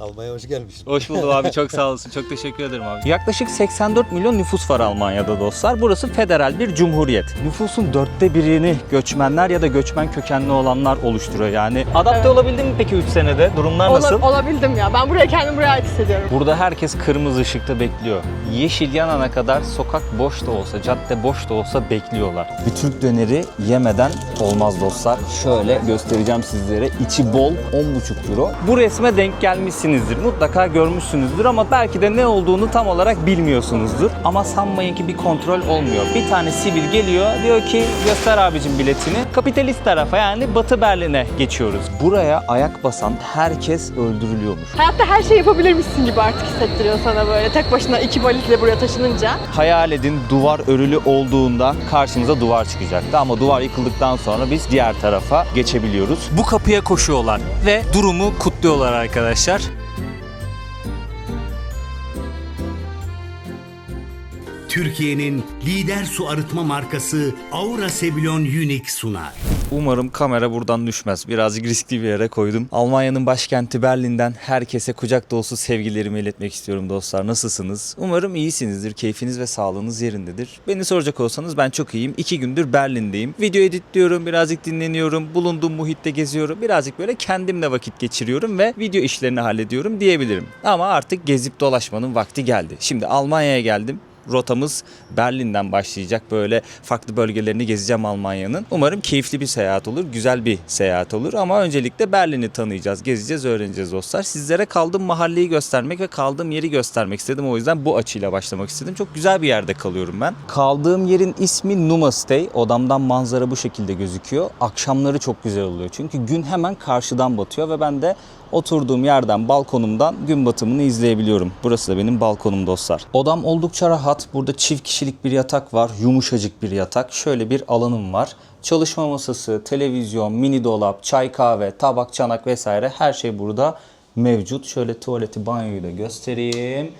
Almanya'ya hoş gelmişsin. Hoş buldum abi, çok sağ olasın. Çok teşekkür ederim abi. Yaklaşık 84 milyon nüfus var Almanya'da dostlar. Burası federal bir cumhuriyet. Nüfusun 1/4'ini göçmenler ya da göçmen kökenli olanlar oluşturuyor. Yani adapte olabildin mi peki 3 senede? Durumlar nasıl? Olabildim ya. Ben kendimi buraya ait hissediyorum. Burada herkes kırmızı ışıkta bekliyor. Yeşil yanana kadar sokak boş da olsa, cadde boş da olsa bekliyorlar. Bir Türk döneri yemeden olmaz dostlar. Şöyle göstereceğim sizlere. İçi bol, 10,5 euro. Bu resme denk gelmişsinizdir. Mutlaka görmüşsünüzdür ama belki de ne olduğunu tam olarak bilmiyorsunuzdur. Ama sanmayın ki bir kontrol olmuyor. Bir tane sivil geliyor, diyor ki göster abicim biletini. Kapitalist tarafa, yani Batı Berlin'e geçiyoruz. Buraya ayak basan herkes öldürülüyormuş. Hayatta her şeyi yapabilirmişsin gibi artık hissettiriyor sana böyle. Tek başına 2 valizle buraya taşınınca. Hayal edin, duvar örülü olduğunda karşımıza duvar çıkacaktı ama duvar yıkıldıktan sonra biz diğer tarafa geçebiliyoruz. Bu kapıya koşuyorlar ve durumu kutluyorlar arkadaşlar. Türkiye'nin lider su arıtma markası Aura Sebilon Unique sunar. Umarım kamera buradan düşmez. Birazcık riskli bir yere koydum. Almanya'nın başkenti Berlin'den herkese kucak dolusu sevgilerimi iletmek istiyorum dostlar. Nasılsınız? Umarım iyisinizdir. Keyfiniz ve sağlığınız yerindedir. Beni soracak olsanız ben çok iyiyim. 2 gündür Berlin'deyim. Video editliyorum, birazcık dinleniyorum. Bulunduğum muhitte geziyorum. Birazcık böyle kendimle vakit geçiriyorum ve video işlerini hallediyorum diyebilirim. Ama artık gezip dolaşmanın vakti geldi. Şimdi Almanya'ya geldim. Rotamız Berlin'den başlayacak. Böyle farklı bölgelerini gezeceğim Almanya'nın. Umarım keyifli bir seyahat olur, güzel bir seyahat olur. Ama öncelikle Berlin'i tanıyacağız, gezeceğiz, öğreneceğiz dostlar. Sizlere kaldığım mahalleyi göstermek ve kaldığım yeri göstermek istedim. O yüzden bu açıyla başlamak istedim. Çok güzel bir yerde kalıyorum ben. Kaldığım yerin ismi Numa Stay. Odamdan manzara bu şekilde gözüküyor. Akşamları çok güzel oluyor. Çünkü gün hemen karşıdan batıyor ve ben de oturduğum yerden, balkonumdan gün batımını izleyebiliyorum. Burası da benim balkonum dostlar. Odam oldukça rahat. Burada çift kişilik bir yatak var. Yumuşacık bir yatak. Şöyle bir alanım var. Çalışma masası, televizyon, mini dolap, çay kahve, tabak, çanak vesaire her şey burada mevcut. Şöyle tuvaleti, banyoyu da göstereyim.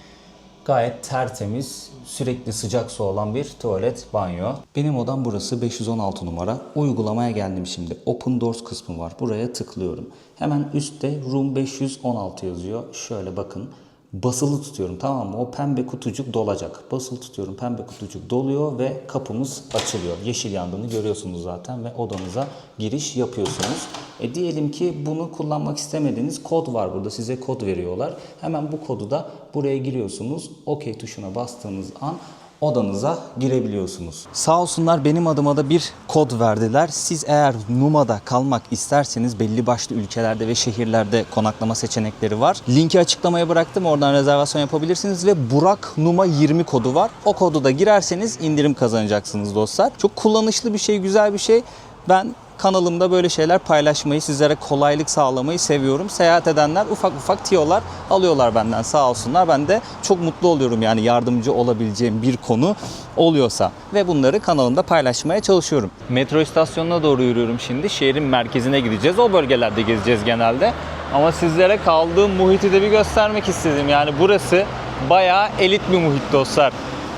Gayet tertemiz, sürekli sıcak su olan bir tuvalet, banyo. Benim odam burası, 516 numara. Uygulamaya geldim şimdi. Open Doors kısmı var. Buraya tıklıyorum. Hemen üstte Room 516 yazıyor. Şöyle bakın. Basılı tutuyorum, tamam mı? O pembe kutucuk dolacak. Basılı tutuyorum, pembe kutucuk doluyor ve kapımız açılıyor. Yeşil yandığını görüyorsunuz zaten ve odanıza giriş yapıyorsunuz. Diyelim ki bunu kullanmak istemediğiniz kod var burada. Size kod veriyorlar. Hemen bu kodu da buraya giriyorsunuz. OK tuşuna bastığınız an odanıza girebiliyorsunuz. Sağ olsunlar benim adıma da bir kod verdiler. Siz eğer Numa'da kalmak isterseniz belli başlı ülkelerde ve şehirlerde konaklama seçenekleri var. Linki açıklamaya bıraktım. Oradan rezervasyon yapabilirsiniz ve Burak Numa 20 kodu var. O kodu da girerseniz indirim kazanacaksınız dostlar. Çok kullanışlı bir şey, güzel bir şey. Ben kanalımda böyle şeyler paylaşmayı, sizlere kolaylık sağlamayı seviyorum. Seyahat edenler ufak ufak tiyolar alıyorlar benden, sağ olsunlar. Ben de çok mutlu oluyorum yani yardımcı olabileceğim bir konu oluyorsa. Ve bunları kanalımda paylaşmaya çalışıyorum. Metro istasyonuna doğru yürüyorum şimdi. Şehrin merkezine gideceğiz. O bölgelerde gezeceğiz genelde. Ama sizlere kaldığım muhiti de bir göstermek istedim. Yani burası bayağı elit bir muhit dostlar.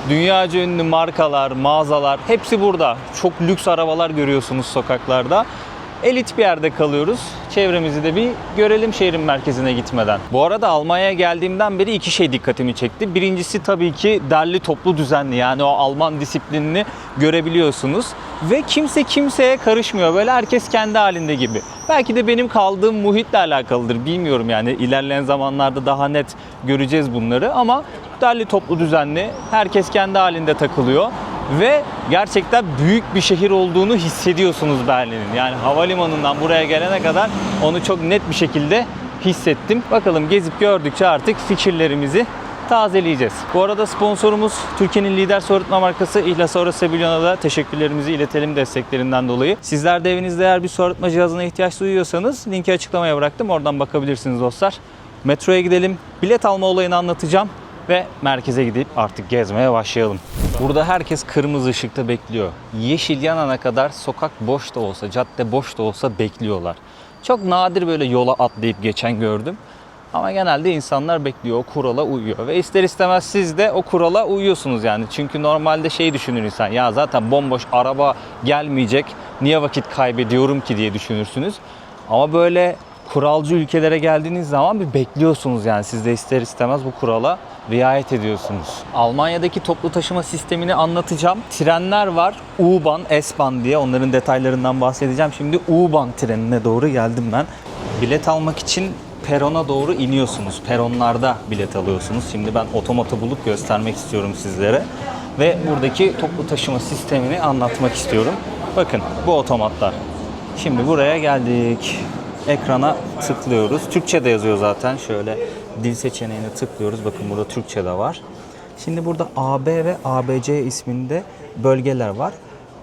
Dünyaca ünlü markalar, mağazalar hepsi burada. Çok lüks arabalar görüyorsunuz sokaklarda. Elit bir yerde kalıyoruz. Çevremizi de bir görelim şehrin merkezine gitmeden. Bu arada Almanya'ya geldiğimden beri 2 şey dikkatimi çekti. Birincisi tabii ki derli toplu düzenli, yani o Alman disiplinini görebiliyorsunuz. Ve kimse kimseye karışmıyor. Böyle herkes kendi halinde gibi. Belki de benim kaldığım muhitle alakalıdır. Bilmiyorum yani, ilerleyen zamanlarda daha net göreceğiz bunları ama derli toplu düzenli, herkes kendi halinde takılıyor. Ve gerçekten büyük bir şehir olduğunu hissediyorsunuz Berlin'in. Yani havalimanından buraya gelene kadar onu çok net bir şekilde hissettim. Bakalım gezip gördükçe artık fikirlerimizi tazeleyeceğiz. Bu arada sponsorumuz Türkiye'nin lider su arıtma markası İhlas Aura Sebilon'a da teşekkürlerimizi iletelim desteklerinden dolayı. Sizler de evinizde eğer bir su arıtma cihazına ihtiyaç duyuyorsanız linki açıklamaya bıraktım. Oradan bakabilirsiniz dostlar. Metroya gidelim. Bilet alma olayını anlatacağım. Ve merkeze gidip artık gezmeye başlayalım. Burada herkes kırmızı ışıkta bekliyor. Yeşil yanana kadar sokak boş da olsa, cadde boş da olsa bekliyorlar. Çok nadir böyle yola atlayıp geçen gördüm. Ama genelde insanlar bekliyor, o kurala uyuyor. Ve ister istemez siz de o kurala uyuyorsunuz yani. Çünkü normalde şey düşünür insan, ya zaten bomboş araba gelmeyecek, niye vakit kaybediyorum ki diye düşünürsünüz. Ama böyle kuralcı ülkelere geldiğiniz zaman bir bekliyorsunuz yani. Siz de ister istemez bu kurala riayet ediyorsunuz. Almanya'daki toplu taşıma sistemini anlatacağım. Trenler var. U-Bahn, S-Bahn diye. Onların detaylarından bahsedeceğim. Şimdi U-Bahn trenine doğru geldim ben. Bilet almak için perona doğru iniyorsunuz. Peronlarda bilet alıyorsunuz. Şimdi ben otomatı bulup göstermek istiyorum sizlere. Ve buradaki toplu taşıma sistemini anlatmak istiyorum. Bakın bu otomatlar. Şimdi buraya geldik. Ekrana tıklıyoruz. Türkçe de yazıyor zaten. Şöyle dil seçeneğine tıklıyoruz. Bakın burada Türkçe de var. Şimdi burada AB ve ABC isminde bölgeler var.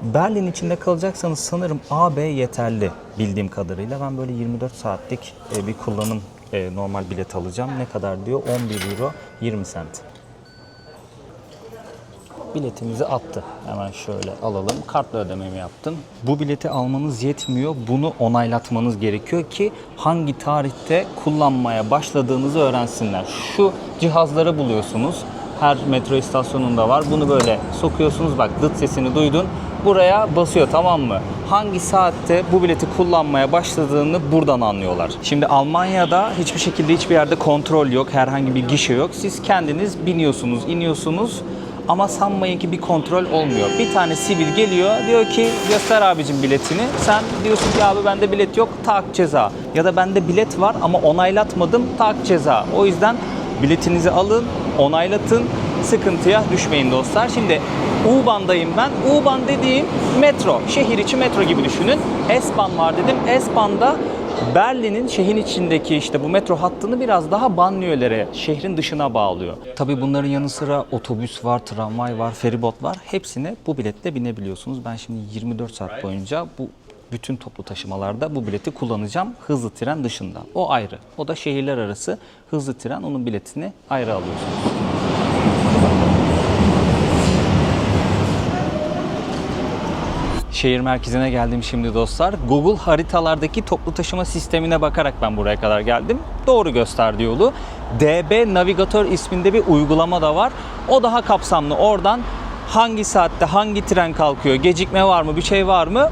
Berlin içinde kalacaksanız sanırım AB yeterli bildiğim kadarıyla. Ben böyle 24 saatlik bir kullanım normal bilet alacağım. Ne kadar diyor? 11 euro 20 sent. Biletimizi attı. Hemen şöyle alalım. Kartla ödememi yaptım. Bu bileti almanız yetmiyor. Bunu onaylatmanız gerekiyor ki hangi tarihte kullanmaya başladığınızı öğrensinler. Şu cihazları buluyorsunuz. Her metro istasyonunda var. Bunu böyle sokuyorsunuz. Bak dıt sesini duydun. Buraya basıyor, tamam mı? Hangi saatte bu bileti kullanmaya başladığını buradan anlıyorlar. Şimdi Almanya'da hiçbir şekilde hiçbir yerde kontrol yok. Herhangi bir gişe yok. Siz kendiniz biniyorsunuz, iniyorsunuz. Ama sanmayın ki bir kontrol olmuyor. Bir tane sivil geliyor, diyor ki göster abicim biletini. Sen diyorsun ki abi bende bilet yok, tak ceza. Ya da bende bilet var ama onaylatmadım, tak ceza. O yüzden biletinizi alın, onaylatın, sıkıntıya düşmeyin dostlar. Şimdi U-Bahn'dayım ben. U-Bahn dediğim metro, şehir içi metro gibi düşünün. S-Bahn var dedim. S-Bahn'da Berlin'in şehrin içindeki işte bu metro hattını biraz daha banliyölere, şehrin dışına bağlıyor. Tabii bunların yanı sıra otobüs var, tramvay var, feribot var. Hepsine bu biletle binebiliyorsunuz. Ben şimdi 24 saat boyunca bu bütün toplu taşımalarda bu bileti kullanacağım. Hızlı tren dışında. O ayrı. O da şehirler arası hızlı tren. Onun biletini ayrı alıyorsunuz. Şehir merkezine geldim şimdi dostlar. Google haritalardaki toplu taşıma sistemine bakarak ben buraya kadar geldim. Doğru gösterdi yolu. DB Navigator isminde bir uygulama da var. O daha kapsamlı. Oradan hangi saatte hangi tren kalkıyor, gecikme var mı, bir şey var mı?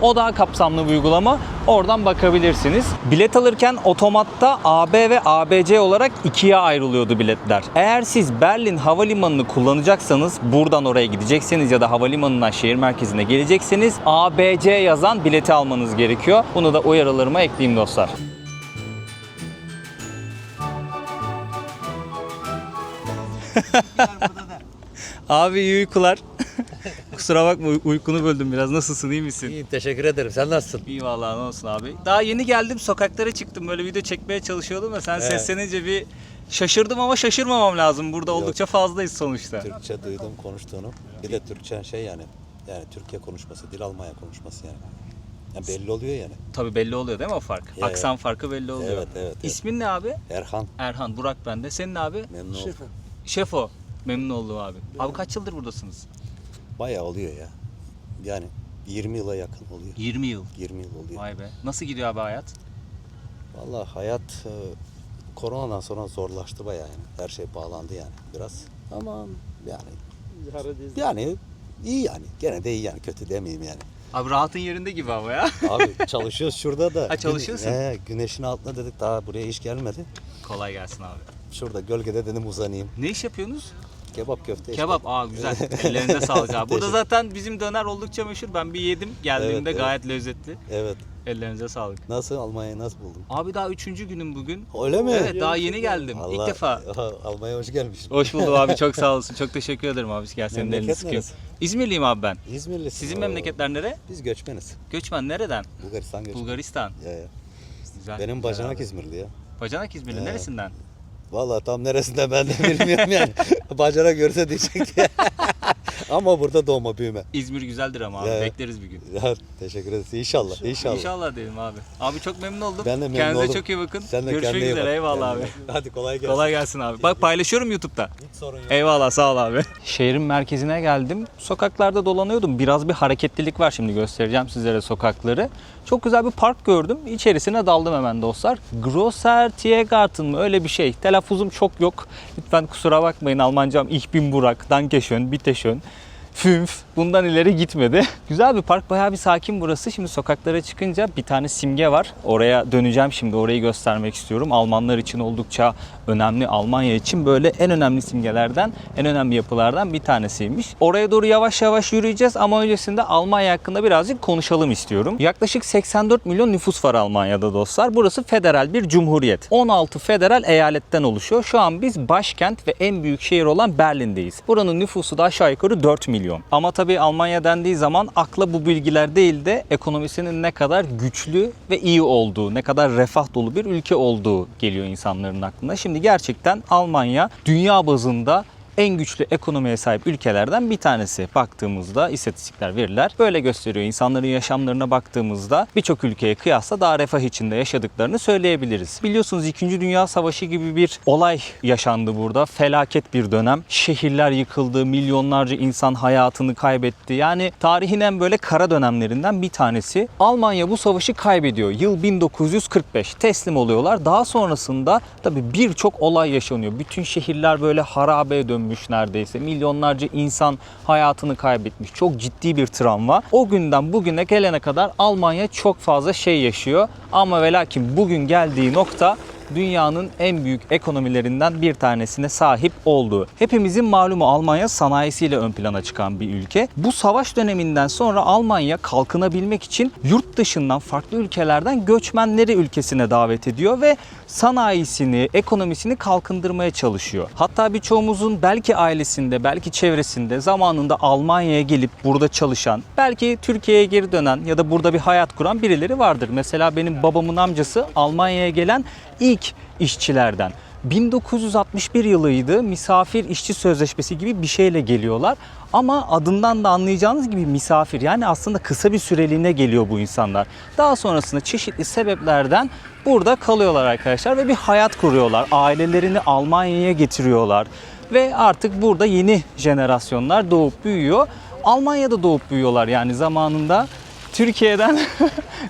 O daha kapsamlı bir uygulama. Oradan bakabilirsiniz. Bilet alırken otomatta AB ve ABC olarak ikiye ayrılıyordu biletler. Eğer siz Berlin Havalimanı'nı kullanacaksanız, buradan oraya gidecekseniz ya da havalimanından şehir merkezine gelecekseniz ABC yazan bileti almanız gerekiyor. Bunu da uyarılarıma ekleyeyim dostlar. Abi iyi uykular. Kusura bakma uykunu böldüm biraz. Nasılsın, iyi misin? İyiyim, teşekkür ederim. Sen nasılsın? İyi vallahi, ne olsun abi. Daha yeni geldim, sokaklara çıktım, böyle video çekmeye çalışıyordum da sen seslenince bir şaşırdım ama şaşırmamam lazım. Burada oldukça fazlayız sonuçta. Türkçe duydum konuştuğunu. Bir de Türkçe şey yani Türkiye konuşması, dil Almanya konuşması yani. Yani belli oluyor yani. Tabii belli oluyor değil mi o fark? Ya, Aksan farkı belli oluyor. Evet. İsmin ne abi? Erhan, Erhan, Burak bende. Senin abi? memnun oldum. Şefo. Memnun oldum abi. Abi kaç yıldır buradasınız? Bayağı oluyor ya. Yani 20 yıla yakın oluyor. 20 yıl. 20 yıl oluyor. Vay be. Nasıl gidiyor abi hayat? Vallahi hayat koronadan sonra zorlaştı bayağı yani. Her şey bağlandı yani biraz. Ama yani iyi yani. Gene de iyi yani. Kötü demeyeyim yani. Abi rahatın yerinde gibi ama ya. Abi çalışıyoruz şurada da. Ha, çalışıyorsun. Güneşin altında dedik, daha buraya iş gelmedi. Kolay gelsin abi. Şurada gölgede dedim uzanayım. Ne iş yapıyorsunuz? Kebap köfte işte. Kebap. Aa güzel. Ellerinize sağlık abi. Burada Teşekkür- zaten bizim döner oldukça meşhur. Ben bir yedim. Geldiğimde Evet. gayet lezzetli. Evet. Ellerinize sağlık. Nasıl, Almanya'yı nasıl buldun? Abi daha 3. günüm bugün. Öyle mi? Evet, daha yeni geldim. İlk Allah, defa. Almanya'ya hoş gelmişsin. Hoş buldum abi, çok sağ olasın. Çok teşekkür ederim abi. Gel senin Memleket elini sıkayım. neresi? İzmirliyim abi ben. İzmirlisin. Sizin Oo. memleketler nere? Biz göçmeniz. Göçmen nereden? Bulgaristan göçmeni. Bulgaristan. Ya. Güzel. Benim güzel bacanak abi. İzmirli ya. Bacanak İzmirli. Neresinden? Vallahi tam neresinden ben de bilmiyorum yani. Bacanak görse diyecek ki. Ama burada doğma büyüme. İzmir güzeldir ama abi. Ya. Bekleriz bir gün. Ya, teşekkür ederiz. İnşallah. İnşallah. İnşallah diyelim abi. Abi çok memnun oldum. Ben de memnun Kendinize oldum. çok iyi bakın. Sen de Görüşmek kendine iyi üzere. bak. Eyvallah abi. Kendine. Hadi kolay gelsin. Kolay gelsin abi. Bak paylaşıyorum YouTube'da. Hiç sorun yok. Eyvallah, sağ ol abi. Şehrin merkezine geldim. Sokaklarda dolanıyordum. Biraz bir hareketlilik var, şimdi göstereceğim sizlere sokakları. Çok güzel bir park gördüm. İçerisine daldım hemen dostlar. Grosser Tiergarten mı? Öyle bir şey. Telaffuzum çok yok. Lütfen kusura bakmayın, Almancam Ich bin Burak, Dankeschön, Bitteschön. Fünf. Bundan ileri gitmedi. Güzel bir park. Bayağı bir sakin burası. Şimdi sokaklara çıkınca bir tane simge var. Oraya döneceğim şimdi. Orayı göstermek istiyorum. Almanlar için oldukça önemli. Almanya için böyle en önemli simgelerden, en önemli yapılardan bir tanesiymiş. Oraya doğru yavaş yavaş yürüyeceğiz ama öncesinde Almanya hakkında birazcık konuşalım istiyorum. Yaklaşık 84 milyon nüfus var Almanya'da dostlar. Burası federal bir cumhuriyet. 16 federal eyaletten oluşuyor. Şu an biz başkent ve en büyük şehir olan Berlin'deyiz. Buranın nüfusu da aşağı yukarı 4 milyon. Ama tabii Almanya dendiği zaman akla bu bilgiler değil de ekonomisinin ne kadar güçlü ve iyi olduğu, ne kadar refah dolu bir ülke olduğu geliyor insanların aklına. Şimdi gerçekten Almanya dünya bazında en güçlü ekonomiye sahip ülkelerden bir tanesi. Baktığımızda istatistikler, veriler böyle gösteriyor. İnsanların yaşamlarına baktığımızda birçok ülkeye kıyasla daha refah içinde yaşadıklarını söyleyebiliriz. Biliyorsunuz 2. Dünya Savaşı gibi bir olay yaşandı burada. Felaket bir dönem. Şehirler yıkıldı, milyonlarca insan hayatını kaybetti. Yani tarihin en böyle kara dönemlerinden bir tanesi. Almanya bu savaşı kaybediyor. Yıl 1945. Teslim oluyorlar. Daha sonrasında tabii birçok olay yaşanıyor. Bütün şehirler böyle harabeye dönmüş neredeyse. Milyonlarca insan hayatını kaybetmiş. Çok ciddi bir travma. O günden bugüne gelene kadar Almanya çok fazla şey yaşıyor. Ama ve lakin bugün geldiği nokta dünyanın en büyük ekonomilerinden bir tanesine sahip olduğu. Hepimizin malumu Almanya sanayisiyle ön plana çıkan bir ülke. Bu savaş döneminden sonra Almanya kalkınabilmek için yurt dışından, farklı ülkelerden göçmenleri ülkesine davet ediyor ve sanayisini, ekonomisini kalkındırmaya çalışıyor. Hatta birçoğumuzun belki ailesinde, belki çevresinde zamanında Almanya'ya gelip burada çalışan, belki Türkiye'ye geri dönen ya da burada bir hayat kuran birileri vardır. Mesela benim babamın amcası Almanya'ya gelen ilk işçilerden. 1961 yılıydı. Misafir işçi sözleşmesi gibi bir şeyle geliyorlar. Ama adından da anlayacağınız gibi misafir. Yani aslında kısa bir süreliğine geliyor bu insanlar. Daha sonrasında çeşitli sebeplerden burada kalıyorlar arkadaşlar ve bir hayat kuruyorlar. Ailelerini Almanya'ya getiriyorlar. Ve artık burada yeni jenerasyonlar doğup büyüyor. Almanya'da doğup büyüyorlar yani zamanında. Türkiye'den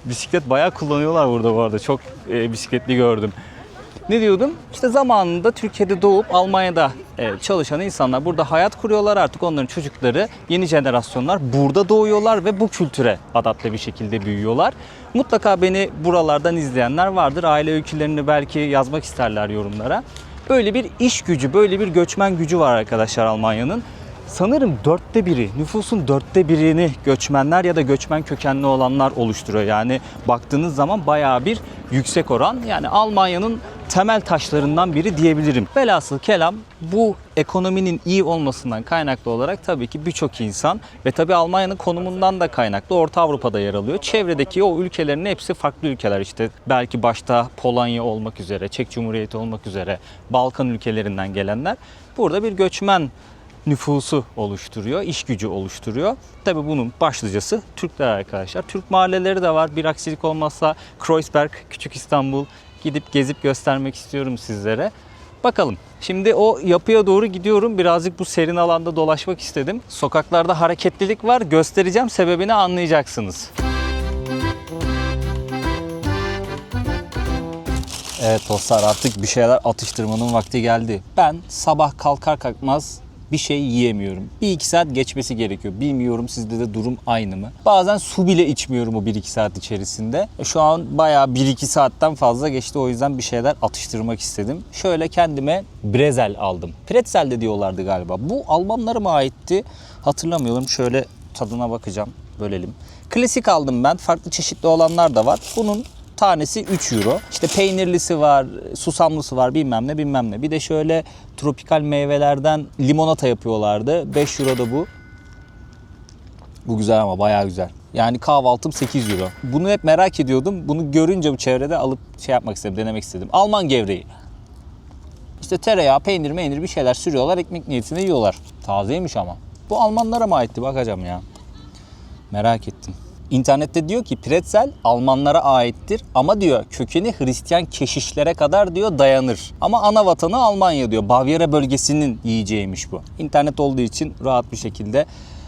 bisiklet bayağı kullanıyorlar burada bu arada. Çok bisikletli gördüm. Ne diyordum? İşte zamanında Türkiye'de doğup Almanya'da çalışan insanlar burada hayat kuruyorlar. Artık onların çocukları, yeni jenerasyonlar burada doğuyorlar ve bu kültüre adapte bir şekilde büyüyorlar. Mutlaka beni buralardan izleyenler vardır. Aile öykülerini belki yazmak isterler yorumlara. Böyle bir iş gücü, böyle bir göçmen gücü var arkadaşlar Almanya'nın. Sanırım 1/4, nüfusun 1/4'ini göçmenler ya da göçmen kökenli olanlar oluşturuyor. Yani baktığınız zaman bayağı bir yüksek oran. Yani Almanya'nın temel taşlarından biri diyebilirim. Velhasıl kelam bu ekonominin iyi olmasından kaynaklı olarak tabii ki birçok insan ve tabii Almanya'nın konumundan da kaynaklı Orta Avrupa'da yer alıyor. Çevredeki o ülkelerin hepsi farklı ülkeler işte. Belki başta Polonya olmak üzere, Çek Cumhuriyeti olmak üzere Balkan ülkelerinden gelenler burada bir göçmen nüfusu oluşturuyor, iş gücü oluşturuyor. Tabii bunun başlıcası Türkler arkadaşlar. Türk mahalleleri de var. Bir aksilik olmazsa Kreuzberg, Küçük İstanbul gidip gezip göstermek istiyorum sizlere. Bakalım. Şimdi o yapıya doğru gidiyorum. Birazcık bu serin alanda dolaşmak istedim. Sokaklarda hareketlilik var. Göstereceğim, sebebini anlayacaksınız. Evet dostlar, artık bir şeyler atıştırmanın vakti geldi. Ben sabah kalkar kalkmaz bir şey yiyemiyorum. 1-2 saat geçmesi gerekiyor. Bilmiyorum sizde de durum aynı mı? Bazen su bile içmiyorum o 1-2 saat içerisinde. Şu an bayağı 1-2 saatten fazla geçti. O yüzden bir şeyler atıştırmak istedim. Şöyle kendime brezel aldım. Pretzel de diyorlardı galiba. Bu Almanlara mı aitti? Hatırlamıyorum. Şöyle tadına bakacağım. Bölelim. Klasik aldım ben. Farklı çeşitli olanlar da var. Bunun tanesi 3 euro. İşte peynirlisi var, susamlısı var, bilmem ne bilmem ne. Bir de şöyle tropikal meyvelerden limonata yapıyorlardı. 5 euro da bu. Bu güzel ama bayağı güzel. Yani kahvaltım 8 euro. Bunu hep merak ediyordum. Bunu görünce bu çevrede alıp yapmak istedim, denemek istedim. Alman gevreği. İşte tereyağı, peynir bir şeyler sürüyorlar. Ekmek niyetine yiyorlar. Tazeymiş ama. Bu Almanlara mı aitti? Bakacağım ya. Merak ettim. İnternette diyor ki pretzel Almanlara aittir ama diyor kökeni Hristiyan keşişlere kadar diyor dayanır. Ama ana vatanı Almanya diyor. Bavyera bölgesinin yiyeceğiymiş bu. İnternet olduğu için rahat bir şekilde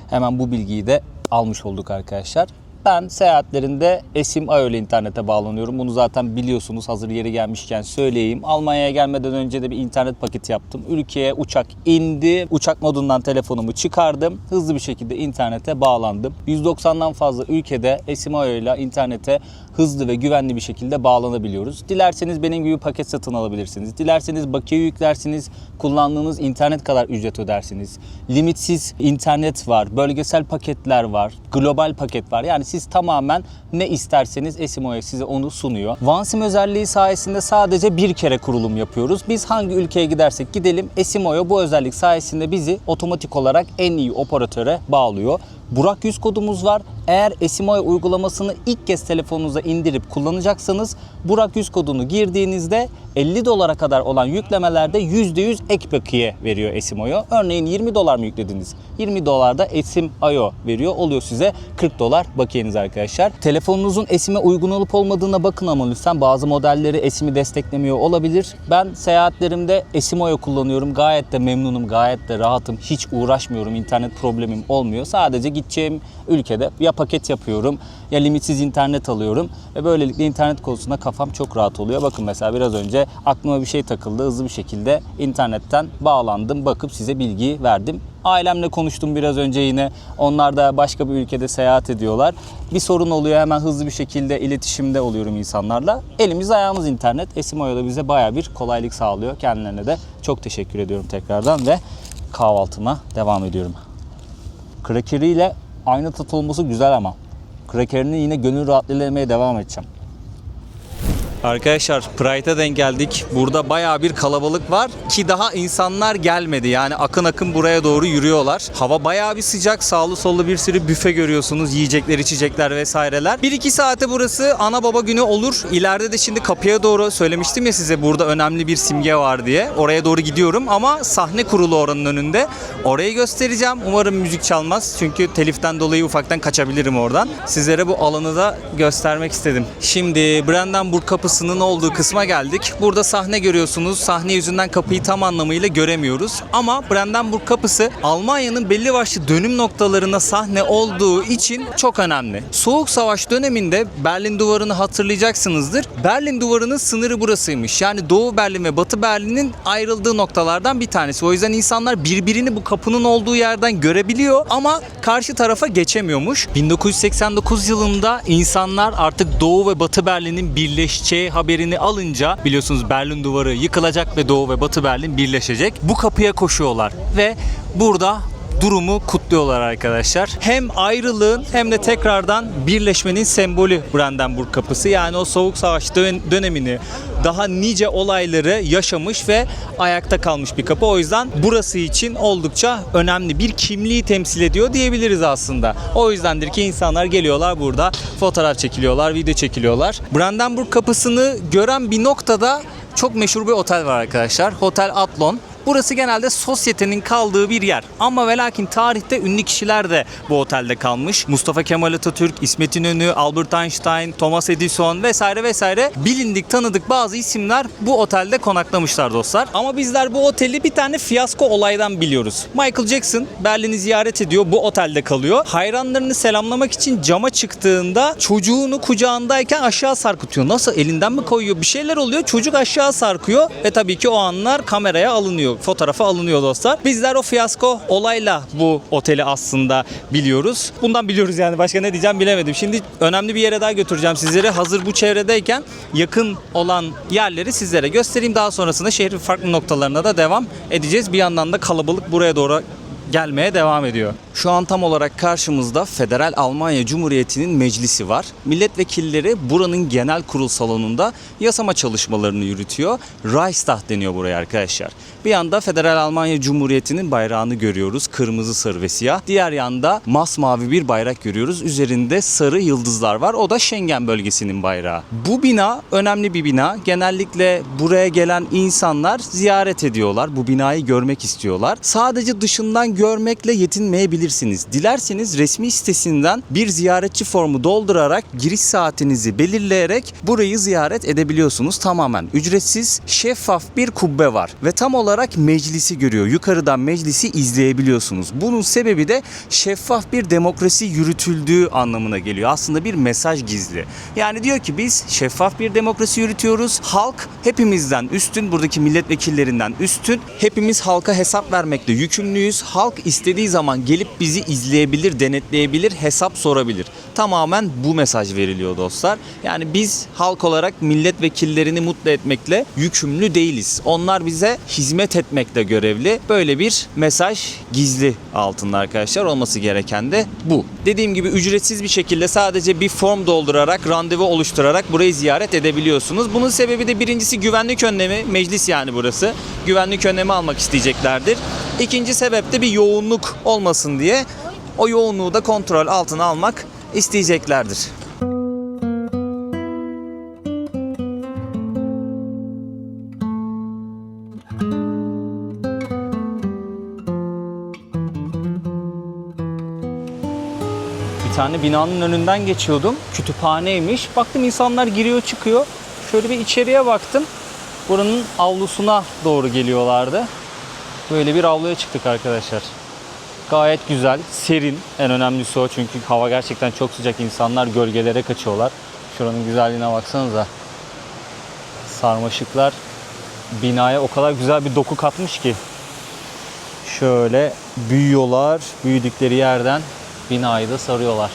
hemen bu bilgiyi de almış olduk arkadaşlar. Ben seyahatlerinde Esim Ayo ile internete bağlanıyorum. Bunu zaten biliyorsunuz, hazır yeri gelmişken söyleyeyim. Almanya'ya gelmeden önce de bir internet paketi yaptım. Ülkeye uçak indi. Uçak modundan telefonumu çıkardım. Hızlı bir şekilde internete bağlandım. 190'dan fazla ülkede Esim Ayo ile internete hızlı ve güvenli bir şekilde bağlanabiliyoruz. Dilerseniz benim gibi paket satın alabilirsiniz. Dilerseniz bakiye yüklersiniz. Kullandığınız internet kadar ücret ödersiniz. Limitsiz internet var. Bölgesel paketler var. Global paket var. Yani siz tamamen ne isterseniz Esim Ayo size onu sunuyor. OneSIM özelliği sayesinde sadece bir kere kurulum yapıyoruz. Biz hangi ülkeye gidersek gidelim Esim Ayo bu özellik sayesinde bizi otomatik olarak en iyi operatöre bağlıyor. Burak 100 kodumuz var. Eğer Esim Ayo uygulamasını ilk kez telefonunuza indirip kullanacaksanız Burak 100 kodunu girdiğinizde $50 kadar olan yüklemelerde %100 ek bakiye veriyor Esim Ayo. Örneğin $20 mı yüklediniz? $20'da Esim Ayo veriyor. Oluyor size $40 bakiyeniz arkadaşlar. Telefonunuzun Esim'e uygun olup olmadığına bakın ama lütfen, bazı modelleri Esim'i desteklemiyor olabilir. Ben seyahatlerimde Esim Ayo kullanıyorum. Gayet de memnunum, gayet de rahatım. Hiç uğraşmıyorum. İnternet problemim olmuyor. Sadece gideceğim ülkede ya paket yapıyorum ya limitsiz internet alıyorum ve böylelikle internet konusunda kafam çok rahat oluyor. Bakın mesela biraz önce aklıma bir şey takıldı. Hızlı bir şekilde internetten bağlandım. Bakıp size bilgiyi verdim. Ailemle konuştum biraz önce yine. Onlar da başka bir ülkede seyahat ediyorlar. Bir sorun oluyor, hemen hızlı bir şekilde iletişimde oluyorum insanlarla. Elimiz ayağımız internet. Esim Ayo da bize baya bir kolaylık sağlıyor. Kendilerine de çok teşekkür ediyorum tekrardan ve kahvaltıma devam ediyorum. Krakeriyle aynı tat olması güzel ama krakerini yine gönül rahatlığıyla yemeye devam edeceğim. Arkadaşlar Pride'a denk geldik. Burada bayağı bir kalabalık var ki daha insanlar gelmedi. Yani akın akın buraya doğru yürüyorlar. Hava bayağı bir sıcak. Sağlı sollu bir sürü büfe görüyorsunuz. Yiyecekler, içecekler vesaireler. 1-2 saate burası ana baba günü olur. İleride de şimdi kapıya doğru söylemiştim ya size, burada önemli bir simge var diye. Oraya doğru gidiyorum ama sahne kurulu oranın önünde. Orayı göstereceğim. Umarım müzik çalmaz. Çünkü teliften dolayı ufaktan kaçabilirim oradan. Sizlere bu alanı da göstermek istedim. Şimdi Brandenburg Kapısı olduğu kısma geldik. Burada sahne görüyorsunuz. Sahne yüzünden kapıyı tam anlamıyla göremiyoruz. Ama Brandenburg Kapısı Almanya'nın belli başlı dönüm noktalarına sahne olduğu için çok önemli. Soğuk Savaş döneminde Berlin Duvarı'nı hatırlayacaksınızdır. Berlin Duvarı'nın sınırı burasıymış. Yani Doğu Berlin ve Batı Berlin'in ayrıldığı noktalardan bir tanesi. O yüzden insanlar birbirini bu kapının olduğu yerden görebiliyor ama karşı tarafa geçemiyormuş. 1989 yılında insanlar artık Doğu ve Batı Berlin'in birleşeceği haberini alınca, biliyorsunuz Berlin Duvarı yıkılacak ve Doğu ve Batı Berlin birleşecek. Bu kapıya koşuyorlar ve burada durumu kutluyorlar arkadaşlar. Hem ayrılığın hem de tekrardan birleşmenin sembolü Brandenburg Kapısı. Yani o Soğuk Savaş dönemini, daha nice olayları yaşamış ve ayakta kalmış bir kapı. O yüzden burası için oldukça önemli, bir kimliği temsil ediyor diyebiliriz aslında. O yüzdendir ki insanlar geliyorlar, burada fotoğraf çekiliyorlar, video çekiliyorlar. Brandenburg Kapısı'nı gören bir noktada çok meşhur bir otel var arkadaşlar. Hotel Adlon. Burası genelde sosyetenin kaldığı bir yer. Ama ve lakin tarihte ünlü kişiler de bu otelde kalmış. Mustafa Kemal Atatürk, İsmet İnönü, Albert Einstein, Thomas Edison vesaire vesaire bilindik, tanıdık bazı isimler bu otelde konaklamışlar dostlar. Ama bizler bu oteli bir tane fiyasko olaydan biliyoruz. Michael Jackson Berlin'i ziyaret ediyor, bu otelde kalıyor. Hayranlarını selamlamak için cama çıktığında çocuğunu kucağındayken aşağı sarkıtıyor. Nasıl, elinden mi koyuyor? Bir şeyler oluyor. Çocuk aşağı sarkıyor ve tabii ki o anlar kameraya alınıyor. Fotoğrafa alınıyor dostlar. Bizler o fiyasko olayla bu oteli aslında biliyoruz. Bundan biliyoruz yani, başka ne diyeceğim bilemedim. Şimdi önemli bir yere daha götüreceğim sizleri. Hazır bu çevredeyken yakın olan yerleri sizlere göstereyim. Daha sonrasında şehrin farklı noktalarına da devam edeceğiz. Bir yandan da kalabalık buraya doğru gelmeye devam ediyor. Şu an tam olarak karşımızda Federal Almanya Cumhuriyeti'nin meclisi var. Milletvekilleri buranın genel kurul salonunda yasama çalışmalarını yürütüyor. Reichstag deniyor buraya arkadaşlar. Bir yanda Federal Almanya Cumhuriyeti'nin bayrağını görüyoruz. Kırmızı, sarı ve siyah. Diğer yanda masmavi bir bayrak görüyoruz. Üzerinde sarı yıldızlar var. O da Schengen bölgesinin bayrağı. Bu bina önemli bir bina. Genellikle buraya gelen insanlar ziyaret ediyorlar. Bu binayı görmek istiyorlar. Sadece dışından görmekle yetinmeyebilirsiniz. Dilerseniz resmi sitesinden bir ziyaretçi formu doldurarak giriş saatinizi belirleyerek burayı ziyaret edebiliyorsunuz. Tamamen ücretsiz, şeffaf bir kubbe var ve tam olarak meclisi görüyor. Yukarıdan meclisi izleyebiliyorsunuz. Bunun sebebi de şeffaf bir demokrasi yürütüldüğü anlamına geliyor. Aslında bir mesaj gizli. Yani diyor ki biz şeffaf bir demokrasi yürütüyoruz. Halk hepimizden üstün, buradaki milletvekillerinden üstün. Hepimiz halka hesap vermekle yükümlüyüz. Halk istediği zaman gelip bizi izleyebilir, denetleyebilir, hesap sorabilir. Tamamen bu mesaj veriliyor dostlar. Yani biz halk olarak milletvekillerini mutlu etmekle yükümlü değiliz. Onlar bize hizmet etmekle görevli. Böyle bir mesaj gizli altında arkadaşlar. Olması gereken de bu. Dediğim gibi ücretsiz bir şekilde sadece bir form doldurarak, randevu oluşturarak burayı ziyaret edebiliyorsunuz. Bunun sebebi de birincisi güvenlik önlemi. Meclis yani burası. Güvenlik önlemi almak isteyeceklerdir. İkinci sebep de bir yoğunluk olmasın diye o yoğunluğu da kontrol altına almak isteyeceklerdir. Bir tane binanın önünden geçiyordum. Kütüphaneymiş. Baktım insanlar giriyor çıkıyor. Şöyle bir içeriye baktım. Buranın avlusuna doğru geliyorlardı. Böyle bir avluya çıktık arkadaşlar. Gayet güzel, serin. En önemlisi o çünkü hava gerçekten çok sıcak. İnsanlar gölgelere kaçıyorlar. Şuranın güzelliğine baksanıza. Sarmaşıklar binaya o kadar güzel bir doku katmış ki. Şöyle büyüyorlar. Büyüdükleri yerden binayı da sarıyorlar.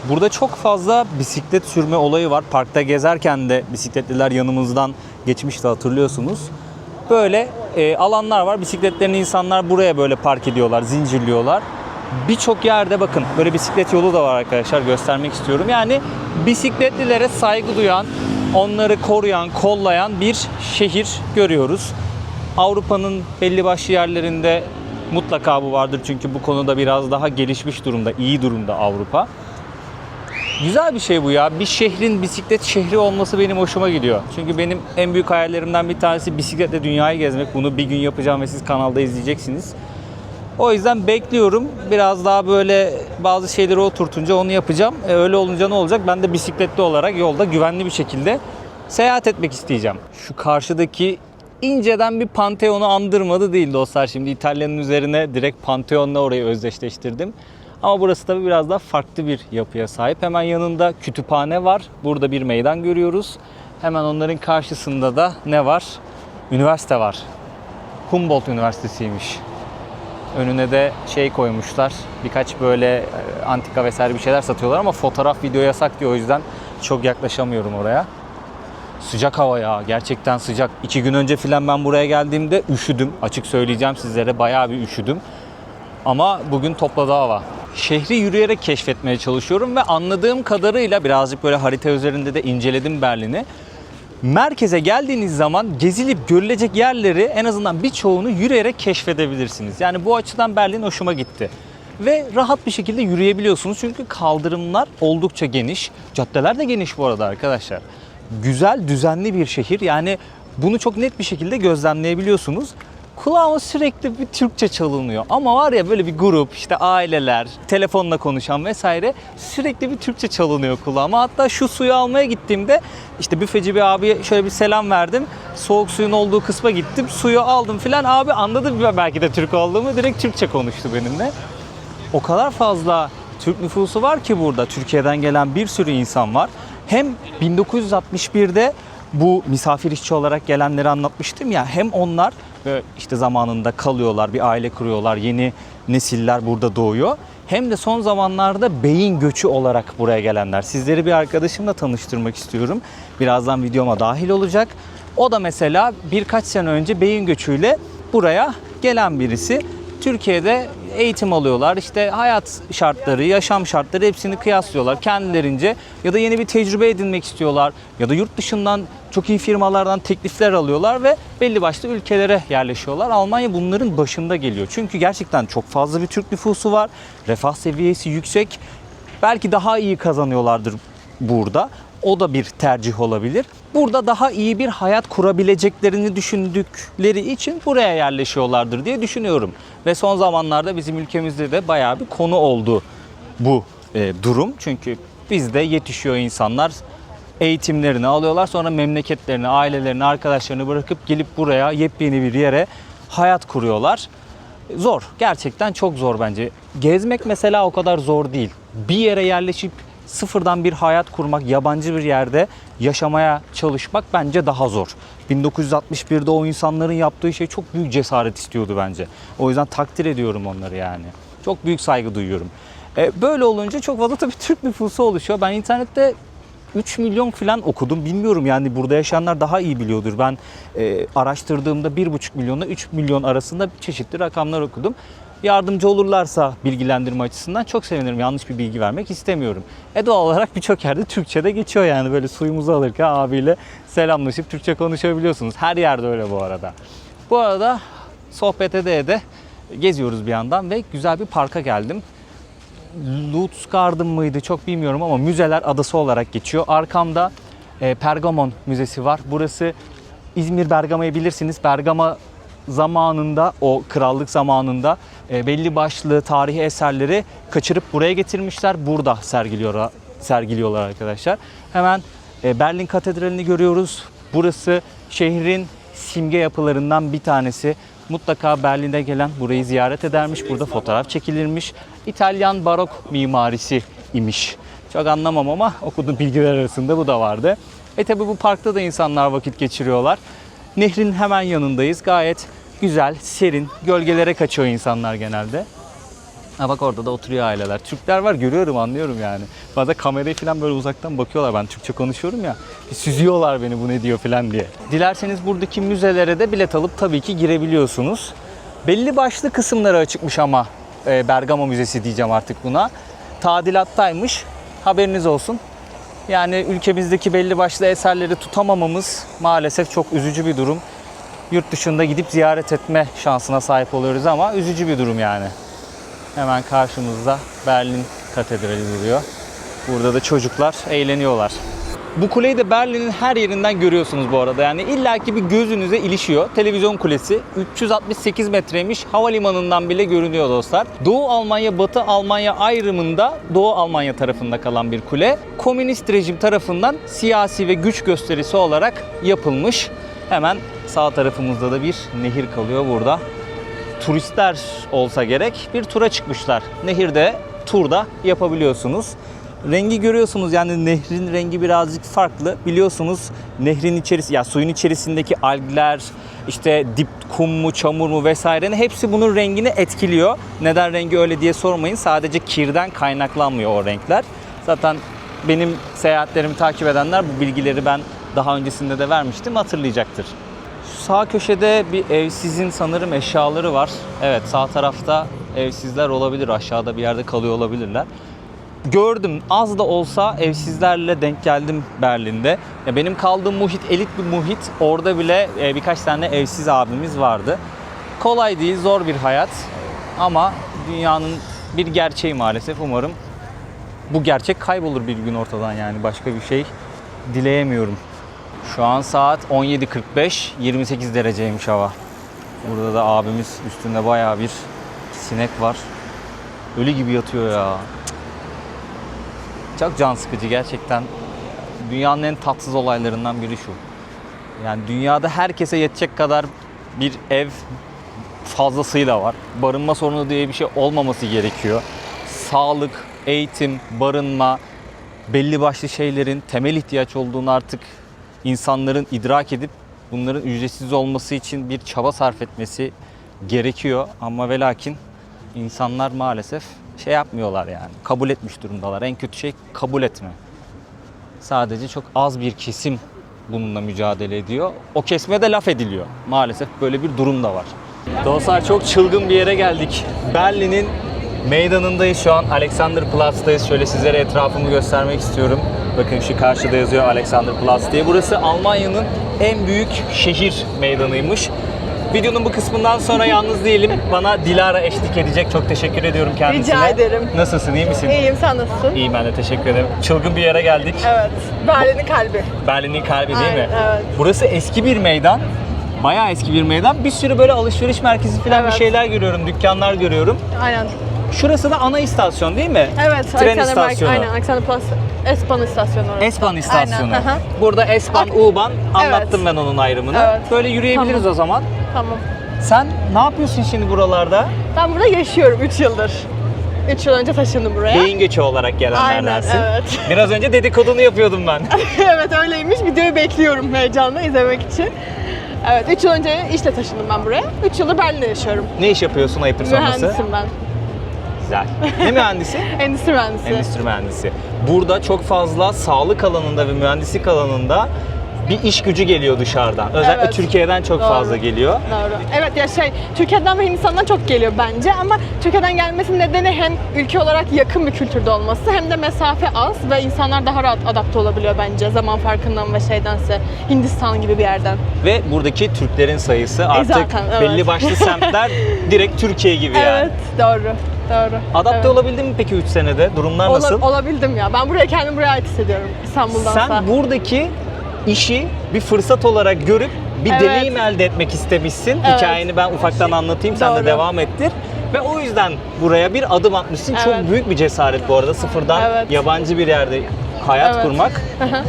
Burada çok fazla bisiklet sürme olayı var. Parkta gezerken de bisikletliler yanımızdan geçmişti, hatırlıyorsunuz. Böyle alanlar var. Bisikletlerini insanlar buraya böyle park ediyorlar, zincirliyorlar. Birçok yerde bakın böyle bisiklet yolu da var arkadaşlar, göstermek istiyorum. Yani bisikletlilere saygı duyan, onları koruyan, kollayan bir şehir görüyoruz. Avrupa'nın belli başlı yerlerinde mutlaka bu vardır. Çünkü bu konuda biraz daha gelişmiş durumda, iyi durumda Avrupa. Güzel bir şey bu ya. Bir şehrin bisiklet şehri olması benim hoşuma gidiyor. Çünkü benim en büyük hayallerimden bir tanesi bisikletle dünyayı gezmek. Bunu bir gün yapacağım ve siz kanalda izleyeceksiniz. O yüzden bekliyorum. Biraz daha böyle bazı şeyleri oturtunca onu yapacağım. Öyle olunca ne olacak? Ben de bisikletli olarak yolda güvenli bir şekilde seyahat etmek isteyeceğim. Şu karşıdaki inceden bir Pantheon'u andırmadı değil dostlar. Şimdi İtalya'nın üzerine direkt Pantheon'la orayı özdeşleştirdim. Ama burası tabii biraz daha farklı bir yapıya sahip. Hemen yanında kütüphane var. Burada bir meydan görüyoruz. Hemen onların karşısında da ne var? Üniversite var. Humboldt Üniversitesi'ymiş. Önüne de şey koymuşlar. Birkaç böyle antika vesaire bir şeyler satıyorlar ama fotoğraf, video yasak diyor. O yüzden çok yaklaşamıyorum oraya. Sıcak hava ya. Gerçekten sıcak. 2 gün önce filan ben buraya geldiğimde üşüdüm. Açık söyleyeceğim sizlere, bayağı bir üşüdüm. Ama bugün topladı hava. Şehri yürüyerek keşfetmeye çalışıyorum ve anladığım kadarıyla birazcık böyle harita üzerinde de inceledim Berlin'i. Merkeze geldiğiniz zaman gezilip görülecek yerleri en azından birçoğunu yürüyerek keşfedebilirsiniz. Yani bu açıdan Berlin hoşuma gitti. Ve rahat bir şekilde yürüyebiliyorsunuz çünkü kaldırımlar oldukça geniş. Caddeler de geniş bu arada arkadaşlar. Güzel, düzenli bir şehir. Yani bunu çok net bir şekilde gözlemleyebiliyorsunuz. Kulağıma sürekli bir Türkçe çalınıyor. Ama var ya böyle bir grup, işte aileler, telefonla konuşan vesaire, sürekli bir Türkçe çalınıyor kulağıma. Hatta şu suyu almaya gittiğimde işte büfeci bir abiye şöyle bir selam verdim. Soğuk suyun olduğu kısma gittim. Suyu aldım filan. Abi anladı belki de Türk olduğumu. Direkt Türkçe konuştu benimle. O kadar fazla Türk nüfusu var ki burada. Türkiye'den gelen bir sürü insan var. Hem 1961'de bu misafir işçi olarak gelenleri anlatmıştım ya, hem onlar işte zamanında kalıyorlar, bir aile kuruyorlar, yeni nesiller burada doğuyor. Hem de son zamanlarda beyin göçü olarak buraya gelenler. Sizleri bir arkadaşımla tanıştırmak istiyorum. Birazdan videoma dahil olacak. O da mesela birkaç sene önce beyin göçüyle buraya gelen birisi. Türkiye'de eğitim alıyorlar. İşte hayat şartları, yaşam şartları hepsini kıyaslıyorlar kendilerince. Ya da yeni bir tecrübe edinmek istiyorlar. Ya da yurt dışından çok iyi firmalardan teklifler alıyorlar ve belli başlı ülkelere yerleşiyorlar. Almanya bunların başında geliyor. Çünkü gerçekten çok fazla bir Türk nüfusu var. Refah seviyesi yüksek. Belki daha iyi kazanıyorlardır burada. O da bir tercih olabilir. burada daha iyi bir hayat kurabileceklerini düşündükleri için buraya yerleşiyorlardır diye düşünüyorum. Ve son zamanlarda bizim ülkemizde de bayağı bir konu oldu bu durum. Çünkü bizde yetişiyor insanlar, eğitimlerini alıyorlar, sonra memleketlerini, ailelerini, arkadaşlarını bırakıp gelip buraya yepyeni bir yere hayat kuruyorlar. Zor. Gerçekten çok zor bence. Gezmek mesela o kadar zor değil. Bir yere yerleşip sıfırdan bir hayat kurmak, yabancı bir yerde yaşamaya çalışmak bence daha zor. 1961'de o insanların yaptığı şey çok büyük cesaret istiyordu bence. O yüzden takdir ediyorum onları yani. Çok büyük saygı duyuyorum. Böyle olunca çok fazla tabii Türk nüfusu oluşuyor. Ben internette 3 milyon falan okudum. Bilmiyorum yani burada yaşayanlar daha iyi biliyordur. Ben araştırdığımda 1,5 milyonla 3 milyon arasında çeşitli rakamlar okudum. Yardımcı olurlarsa bilgilendirme açısından çok sevinirim. Yanlış bir bilgi vermek istemiyorum. Doğal olarak birçok yerde Türkçe de geçiyor yani. Böyle suyumuzu alırken abiyle selamlaşıp Türkçe konuşabiliyorsunuz. Her yerde öyle bu arada. Bu arada sohbet ede geziyoruz bir yandan ve güzel bir parka geldim. Lutz Garden mıydı çok bilmiyorum ama Müzeler Adası olarak geçiyor. Arkamda Pergamon Müzesi var. Burası İzmir Bergama'yı bilirsiniz. Bergama zamanında, o krallık zamanında belli başlı tarihi eserleri kaçırıp buraya getirmişler. Burada sergiliyorlar arkadaşlar. Hemen Berlin Katedrali'ni görüyoruz. Burası şehrin simge yapılarından bir tanesi. Mutlaka Berlin'e gelen burayı ziyaret edermiş. Burada fotoğraf çekilirmiş. İtalyan barok mimarisi imiş. Çok anlamam ama okuduğum bilgiler arasında bu da vardı. Tabi bu parkta da insanlar vakit geçiriyorlar. Nehrin hemen yanındayız. Gayet güzel, serin. Gölgelere kaçıyor insanlar genelde. Bak orada da oturuyor aileler. Türkler var, görüyorum, anlıyorum yani. Bazen kamerayı falan böyle uzaktan bakıyorlar. Ben Türkçe konuşuyorum ya. Süzüyorlar beni bu ne diyor falan diye. Dilerseniz buradaki müzelere de bilet alıp tabii ki girebiliyorsunuz. Belli başlı kısımları açıkmış ama Bergama Müzesi diyeceğim artık buna. Tadilattaymış. Haberiniz olsun. Yani ülkemizdeki belli başlı eserleri tutamamamız maalesef çok üzücü bir durum. Yurt dışında gidip ziyaret etme şansına sahip oluyoruz ama üzücü bir durum yani. Hemen karşımızda Berlin Katedrali duruyor. Burada da çocuklar eğleniyorlar. Bu kuleyi de Berlin'in her yerinden görüyorsunuz bu arada. Yani illaki bir gözünüze ilişiyor. Televizyon kulesi 368 metreymiş. Havalimanından bile görünüyor dostlar. Doğu Almanya, Batı Almanya ayrımında Doğu Almanya tarafında kalan bir kule. Komünist rejim tarafından siyasi ve güç gösterisi olarak yapılmış. Hemen sağ tarafımızda da bir nehir kalıyor burada. Turistler olsa gerek bir tura çıkmışlar. Nehirde turda yapabiliyorsunuz. Rengi görüyorsunuz yani nehrin rengi birazcık farklı. Biliyorsunuz nehrin içerisi ya suyun içerisindeki algler, işte dip kum mu, çamur mu vesairenin hepsi bunun rengini etkiliyor. Neden rengi öyle diye sormayın. Sadece kirden kaynaklanmıyor o renkler. Zaten benim seyahatlerimi takip edenler bu bilgileri ben daha öncesinde de vermiştim, hatırlayacaktır. Sağ köşede bir evsizin sanırım eşyaları var. Evet, sağ tarafta evsizler olabilir. Aşağıda bir yerde kalıyor olabilirler. Gördüm. Az da olsa evsizlerle denk geldim Berlin'de. Ya benim kaldığım muhit elit bir muhit. Orada bile birkaç tane evsiz abimiz vardı. Kolay değil, zor bir hayat. Ama dünyanın bir gerçeği maalesef. Umarım bu gerçek kaybolur bir gün ortadan yani. Başka bir şey dileyemiyorum. Şu an saat 17.45, 28 dereceymiş hava. Burada da abimiz üstünde bayağı bir sinek var. Ölü gibi yatıyor ya. Çok can sıkıcı gerçekten. Dünyanın en tatsız olaylarından biri şu. Yani dünyada herkese yetecek kadar bir ev fazlasıyla var. Barınma sorunu diye bir şey olmaması gerekiyor. Sağlık, eğitim, barınma, belli başlı şeylerin temel ihtiyaç olduğunu artık insanların idrak edip bunların ücretsiz olması için bir çaba sarf etmesi gerekiyor. Ama ve lakin insanlar maalesef şey yapmıyorlar yani. Kabul etmiş durumdalar. En kötü şey kabul etme. Sadece çok az bir kesim bununla mücadele ediyor. O kesime de laf ediliyor. Maalesef böyle bir durum da var. Dostlar çok çılgın bir yere geldik. Berlin'in meydanındayız şu an. Alexanderplatz'tayız. Şöyle sizlere etrafımı göstermek istiyorum. Bakın şu karşıda yazıyor Alexanderplatz diye. Burası Almanya'nın en büyük şehir meydanıymış. Videonun bu kısmından sonra yalnız değilim. Bana Dilara eşlik edecek. Çok teşekkür ediyorum kendisine. Rica ederim. Nasılsın, iyi misin? İyiyim, sen nasılsın? İyiyim, ben de teşekkür ederim. Çılgın bir yere geldik. Evet. Berlin'in kalbi. Berlin'in kalbi değil mi? Aynen, evet. Burası eski bir meydan. Bayağı eski bir meydan. Bir sürü böyle alışveriş merkezi falan bir Evet. şeyler görüyorum, dükkanlar görüyorum. Aynen. Şurası da ana istasyon değil mi? Evet. Tren istasyonu. Aynen. Alexanderplatz Espan istasyonu orası. Espan istasyonu. Aynen. Aha. Burada Espan, U-Bahn. Anlattım ben onun ayrımını. Evet. Böyle yürüyebiliriz Tamam. o zaman. Tamam. Sen ne yapıyorsun şimdi buralarda? Ben burada yaşıyorum 3 yıldır. 3 yıl önce taşındım buraya. Beyin göçü olarak gelenlerdensin. Aynen, evet. Biraz önce dedikodunu yapıyordum ben. Evet öyleymiş. Videoyu bekliyorum heyecanla izlemek için. Evet 3 yıl önce işle taşındım ben buraya. 3 yıldır Berlin'de yaşıyorum. Ne iş yapıyorsun ayıptır sorması? Mühendisim ben. Güzel. Ne mühendisi? Endüstri mühendisi. Endüstri mühendisi. Burada çok fazla sağlık alanında ve mühendislik alanında bir iş gücü geliyor dışarıdan. Özellikle Evet. Türkiye'den çok Doğru. fazla geliyor. Doğru. Evet ya Türkiye'den ve Hindistan'dan çok geliyor bence ama Türkiye'den gelmesinin nedeni hem ülke olarak yakın bir kültürde olması hem de mesafe az ve insanlar daha rahat adapte olabiliyor bence zaman farkından ve şeydense Hindistan gibi bir yerden. Ve buradaki Türklerin sayısı artık zaten, evet. belli başlı semtler direkt Türkiye gibi yani. Evet doğru. Doğru. Adapte Evet. olabildin mi peki 3 senede? Durumlar nasıl? Olabildim ya. Ben buraya kendimi buraya ait hissediyorum İstanbul'dansa. Sen buradaki işi bir fırsat olarak görüp bir Evet. deneyim elde etmek istemişsin. Evet. Hikayeni ben ufaktan anlatayım, sen de Doğru. devam ettir. Ve o yüzden buraya bir adım atmışsın. Evet. Çok büyük bir cesaret bu arada. Sıfırdan Evet. yabancı bir yerde hayat Evet. kurmak.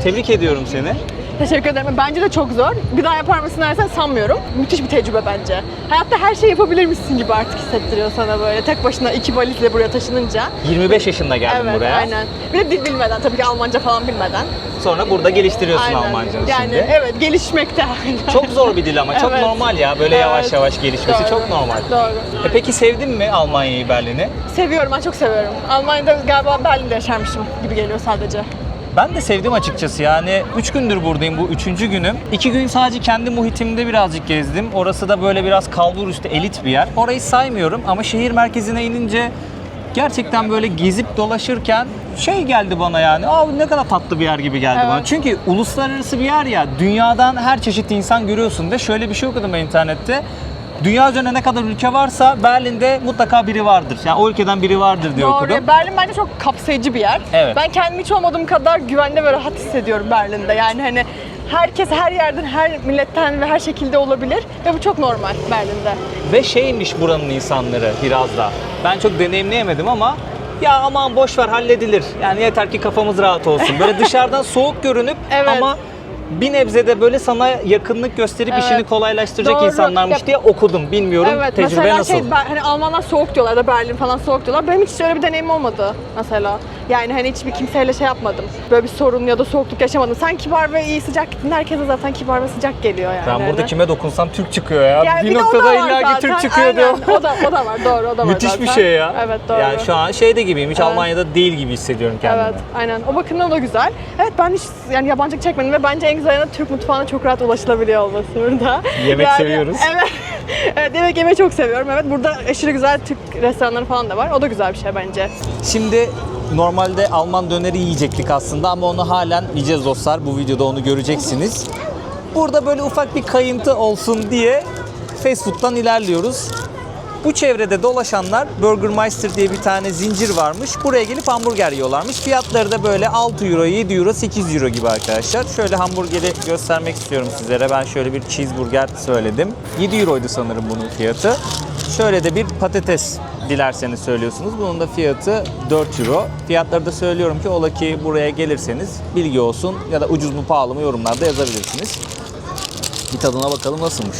Tebrik ediyorum seni. Teşekkür ederim. Bence de çok zor. Bir daha yapar mısın dersen sanmıyorum. Müthiş bir tecrübe bence. Hayatta her şeyi yapabilirmişsin gibi artık hissettiriyor sana böyle. Tek başına 2 valizle buraya taşınınca. 25 yaşında geldin Evet, buraya. aynen. Bir de dil bilmeden, tabii ki Almanca falan bilmeden. Sonra burada geliştiriyorsun Aynen. Almancanı yani, şimdi. evet, gelişmekte hala. Çok zor bir dil ama çok Evet. normal ya. Böyle yavaş Evet. yavaş gelişmesi Doğru. çok normal. Doğru. Peki sevdin mi Almanya'yı, Berlin'i? Seviyorum, ben çok seviyorum. Almanya'da galiba Berlin'de yaşarmışım gibi geliyor sadece. Ben de sevdim açıkçası, yani 3 gündür buradayım, bu 3. günüm. 2 gün sadece kendi muhitimde birazcık gezdim. Orası da böyle biraz kalbur üstü elit bir yer. Orayı saymıyorum ama şehir merkezine inince gerçekten böyle gezip dolaşırken şey geldi bana yani. Ne kadar tatlı bir yer gibi geldi Evet. bana. Çünkü uluslararası bir yer ya. Dünyadan her çeşit insan görüyorsun ve şöyle bir şey okudum ben internette. Dünya üzerinde ne kadar ülke varsa Berlin'de mutlaka biri vardır. Yani o ülkeden biri vardır diye okudum. Doğru. Berlin bence çok kapsayıcı bir yer. Evet. Ben kendimi hiç olmadığım kadar güvende ve rahat hissediyorum Berlin'de. Yani hani herkes her yerden, her milletten ve her şekilde olabilir ve bu çok normal Berlin'de. Ve şeymiş buranın insanları biraz da. Ben çok deneyimleyemedim ama ya aman boş ver, halledilir. Yani yeter ki kafamız rahat olsun. Böyle dışarıdan soğuk görünüp Evet. ama bir nebze de böyle sana yakınlık gösterip Evet. işini kolaylaştıracak Doğru. insanlarmış Ya- diye okudum. Bilmiyorum Evet, tecrübe mesela nasıl? hani Almanlar soğuk diyorlar da Berlin falan soğuk diyorlar. Benim hiç öyle bir deneyim olmadı mesela. Yani hani hiçbir kimseyle şey yapmadım. Böyle bir sorun ya da soğukluk yaşamadım. Sen kibar ve iyi sıcak gittin. Herkese zaten kibar ve sıcak geliyor yani. Ben burada Hani. kime dokunsam Türk çıkıyor ya. Yani bir de o noktada da var illa ki zaten. Türk çıkıyor Aynen. diyor. O da var, doğru, o da var Müthiş zaten. bir şey ya. Evet, doğru. Yani şu an şeyde gibiyim, hiç Evet. Almanya'da değil gibi hissediyorum kendimi. Evet, aynen. O bakımdan o da güzel. Evet, ben hiç yani yabancılık çekmedim ve bence en güzel yanı Türk mutfağına çok rahat ulaşılabiliyor olması burada. Yemek seviyoruz. Evet. Evet, yemek yemeyi çok seviyorum. Evet, burada aşırı güzel Türk restoranları falan da var. O da güzel bir şey bence. Şimdi normalde Alman döneri yiyecektik aslında ama onu halen yiyeceğiz dostlar. Bu videoda onu göreceksiniz. Burada böyle ufak bir kayıntı olsun diye fast food'dan ilerliyoruz. Bu çevrede dolaşanlar Burgermeister diye bir tane zincir varmış. Buraya gelip hamburger yiyorlarmış. Fiyatları da böyle 6 euro, 7 euro, 8 euro gibi arkadaşlar. Şöyle hamburgeri göstermek istiyorum sizlere. Ben şöyle bir cheeseburger söyledim. 7 euroydu sanırım bunun fiyatı. Şöyle de bir patates dilerseniz söylüyorsunuz. Bunun da fiyatı 4 euro. Fiyatları da söylüyorum ki ola ki buraya gelirseniz bilgi olsun ya da ucuz mu pahalı mı yorumlarda yazabilirsiniz. Bir tadına bakalım nasılmış.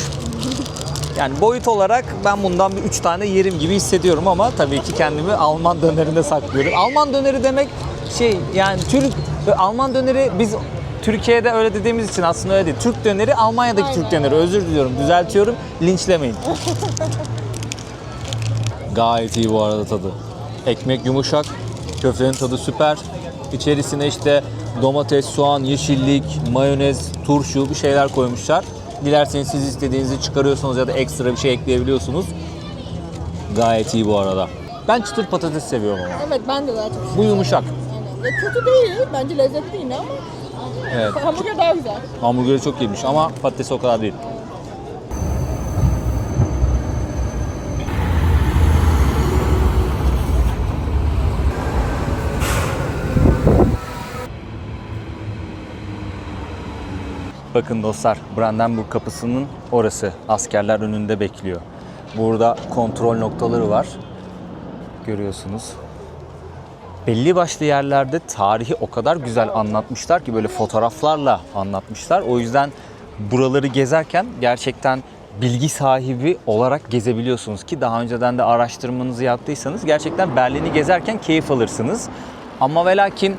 Yani boyut olarak ben bundan bir 3 tane yerim gibi hissediyorum ama tabii ki kendimi Alman dönerinde saklıyorum. Alman döneri demek yani Alman döneri biz Türkiye'de öyle dediğimiz için aslında öyle değil. Türk döneri Almanya'daki Türk döneri. Özür diliyorum, düzeltiyorum. Linçlemeyin. Gayet iyi bu arada tadı. Ekmek yumuşak, köftenin tadı süper. İçerisine işte domates, soğan, yeşillik, mayonez, turşu bir şeyler koymuşlar. Dilerseniz siz istediğinizi çıkarıyorsunuz ya da ekstra bir şey ekleyebiliyorsunuz. Gayet iyi bu arada. Ben çıtır patates seviyorum ama. Evet ben de daha çok Bu yumuşak. seviyorum. Ya kötü değil, bence lezzetli yine ama Evet. hamburger daha güzel. Hamburgeri çok iyiymiş ama patates o kadar değil. Bakın dostlar, Brandenburg kapısının orası. Askerler önünde bekliyor. Burada kontrol noktaları var. Görüyorsunuz. Belli başlı yerlerde tarihi o kadar güzel anlatmışlar ki böyle fotoğraflarla anlatmışlar. O yüzden buraları gezerken gerçekten bilgi sahibi olarak gezebiliyorsunuz ki daha önceden de araştırmanızı yaptıysanız gerçekten Berlin'i gezerken keyif alırsınız. Ama ve lakin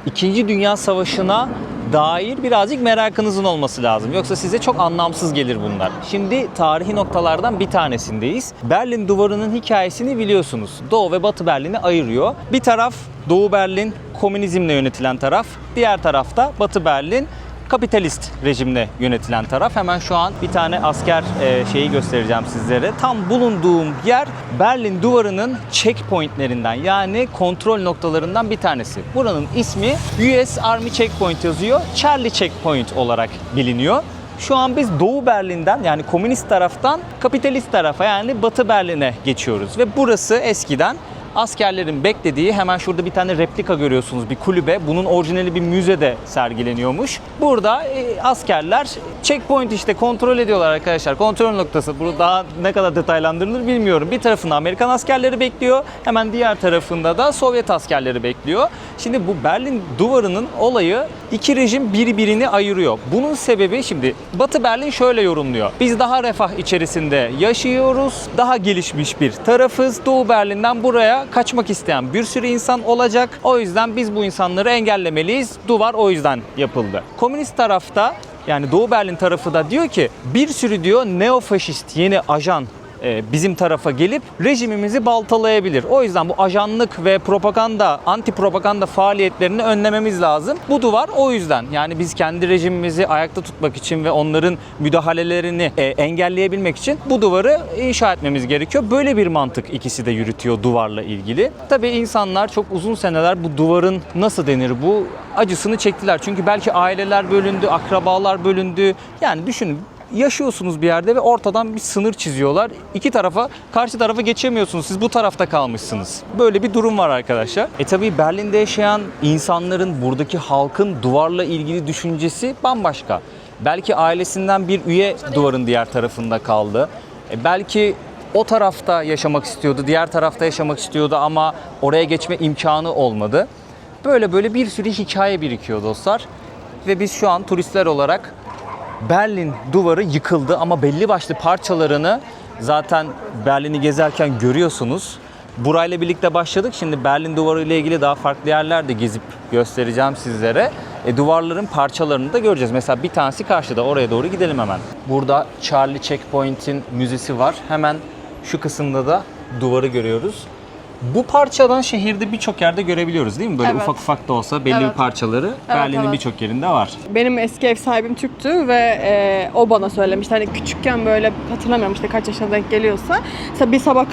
2. Dünya Savaşı'na dair birazcık merakınızın olması lazım. Yoksa size çok anlamsız gelir bunlar. Şimdi tarihi noktalardan bir tanesindeyiz. Berlin Duvarı'nın hikayesini biliyorsunuz. Doğu ve Batı Berlin'i ayırıyor. Bir taraf Doğu Berlin komünizmle yönetilen taraf. Diğer tarafta Batı Berlin kapitalist rejimle yönetilen taraf. Hemen şu an bir tane asker şeyi göstereceğim sizlere. Tam bulunduğum yer Berlin Duvarı'nın checkpointlerinden, yani kontrol noktalarından bir tanesi. Buranın ismi US Army Checkpoint yazıyor. Charlie Checkpoint olarak biliniyor. Şu an biz Doğu Berlin'den, yani komünist taraftan kapitalist tarafa, yani Batı Berlin'e geçiyoruz. Ve burası eskiden askerlerin beklediği, hemen şurada bir tane replika görüyorsunuz, bir kulübe. Bunun orijinali bir müzede sergileniyormuş. Burada askerler checkpoint işte kontrol ediyorlar arkadaşlar. Kontrol noktası. Burada daha ne kadar detaylandırılır bilmiyorum. Bir tarafında Amerikan askerleri bekliyor. Hemen diğer tarafında da Sovyet askerleri bekliyor. Şimdi bu Berlin Duvarı'nın olayı, iki rejim birbirini ayırıyor. Bunun sebebi, şimdi Batı Berlin şöyle yorumluyor. Biz daha refah içerisinde yaşıyoruz. Daha gelişmiş bir tarafız. Doğu Berlin'den buraya kaçmak isteyen bir sürü insan olacak. O yüzden biz bu insanları engellemeliyiz. Duvar o yüzden yapıldı. Komünist tarafta, yani Doğu Berlin tarafı da diyor ki bir sürü diyor neofaşist yeni ajan bizim tarafa gelip rejimimizi baltalayabilir. O yüzden bu ajanlık ve propaganda, anti propaganda faaliyetlerini önlememiz lazım. Bu duvar o yüzden. Yani biz kendi rejimimizi ayakta tutmak için ve onların müdahalelerini engelleyebilmek için bu duvarı inşa etmemiz gerekiyor. Böyle bir mantık ikisi de yürütüyor duvarla ilgili. Tabii insanlar çok uzun seneler bu duvarın, nasıl denir, bu acısını çektiler. Çünkü belki aileler bölündü, akrabalar bölündü. Yani düşünün, yaşıyorsunuz bir yerde ve ortadan bir sınır çiziyorlar. İki tarafa, karşı tarafa geçemiyorsunuz. Siz bu tarafta kalmışsınız. Böyle bir durum var arkadaşlar. Tabii Berlin'de yaşayan insanların, buradaki halkın duvarla ilgili düşüncesi bambaşka. Belki ailesinden bir üye duvarın diğer tarafında kaldı. Belki o tarafta yaşamak istiyordu, diğer tarafta yaşamak istiyordu ama oraya geçme imkanı olmadı. Böyle bir sürü hikaye birikiyor dostlar. Ve biz şu an turistler olarak Berlin Duvarı yıkıldı ama belli başlı parçalarını zaten Berlin'i gezerken görüyorsunuz. Burayla birlikte başladık. Şimdi Berlin Duvarı ile ilgili daha farklı yerlerde gezip göstereceğim sizlere. Duvarların parçalarını da göreceğiz. Mesela bir tanesi karşıda. Oraya doğru gidelim hemen. Burada Charlie Checkpoint'in müzesi var. Hemen şu kısımda da duvarı görüyoruz. Bu parçadan şehirde birçok yerde görebiliyoruz değil mi? Böyle Evet. ufak ufak da olsa belli bir parçaları Berlin'in evet. birçok yerinde var. Benim eski ev sahibim Türk'tü ve o bana söylemişti. Hani küçükken böyle, hatırlamıyorum işte kaç yaşına denk geliyorsa. Mesela bir sabah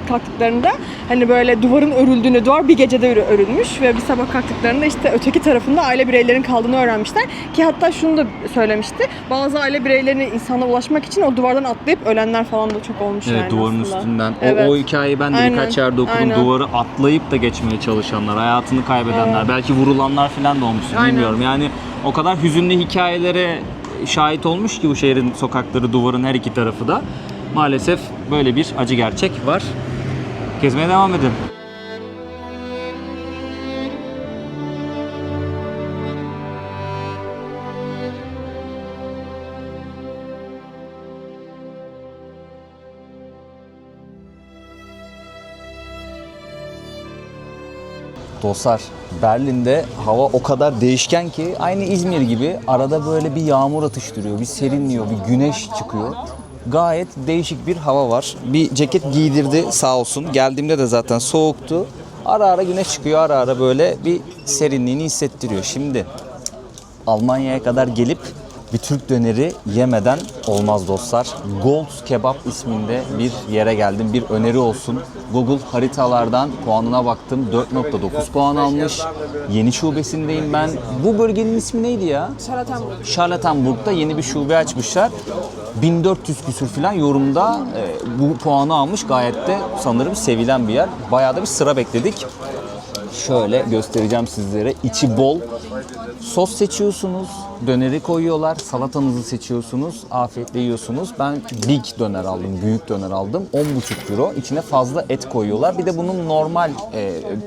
kalktıklarında hani böyle duvarın örüldüğünü, duvar bir gecede örülmüş ve bir sabah kalktıklarında işte öteki tarafında aile bireylerinin kaldığını öğrenmişler. Ki hatta şunu da söylemişti. Bazı aile bireylerinin insana ulaşmak için o duvardan atlayıp ölenler falan da çok olmuş Evet, yani duvarın aslında. üstünden. Evet. O hikayeyi ben de Aynen, birkaç yerde okudum. aynen. Duvarı atlayıp da geçmeye çalışanlar, hayatını kaybedenler, belki vurulanlar falan da olmuş. Aynen. Bilmiyorum. Yani o kadar hüzünlü hikayelere şahit olmuş ki bu şehrin sokakları, duvarın her iki tarafı da. Maalesef böyle bir acı gerçek var. Gezmeye devam edelim. Dostlar, Berlin'de hava o kadar değişken ki aynı İzmir gibi arada böyle bir yağmur atıştırıyor, bir serinliyor, bir güneş çıkıyor. Gayet değişik bir hava var. Bir ceket giydirdi sağ olsun. Geldiğimde de zaten soğuktu. Ara ara güneş çıkıyor, ara ara böyle bir serinliğini hissettiriyor. Şimdi Almanya'ya kadar gelip bir Türk döneri yemeden olmaz dostlar. Gold Kebap isminde bir yere geldim. Bir öneri olsun. Google haritalardan puanına baktım. 4.9 puan almış. Yeni şubesindeyim ben. Bu bölgenin ismi neydi ya? Charlottenburg. Charlottenburg'da yeni bir şube açmışlar. 1400 küsür falan yorumda bu puanı almış. Gayet de sanırım sevilen bir yer. Bayağı da bir sıra bekledik. Şöyle göstereceğim sizlere. İçi bol. Sos seçiyorsunuz. döneri koyuyorlar. Salatanızı seçiyorsunuz. Afiyetle yiyorsunuz. Ben big döner aldım. Büyük döner aldım. 10,5 euro. İçine fazla et koyuyorlar. Bir de bunun normal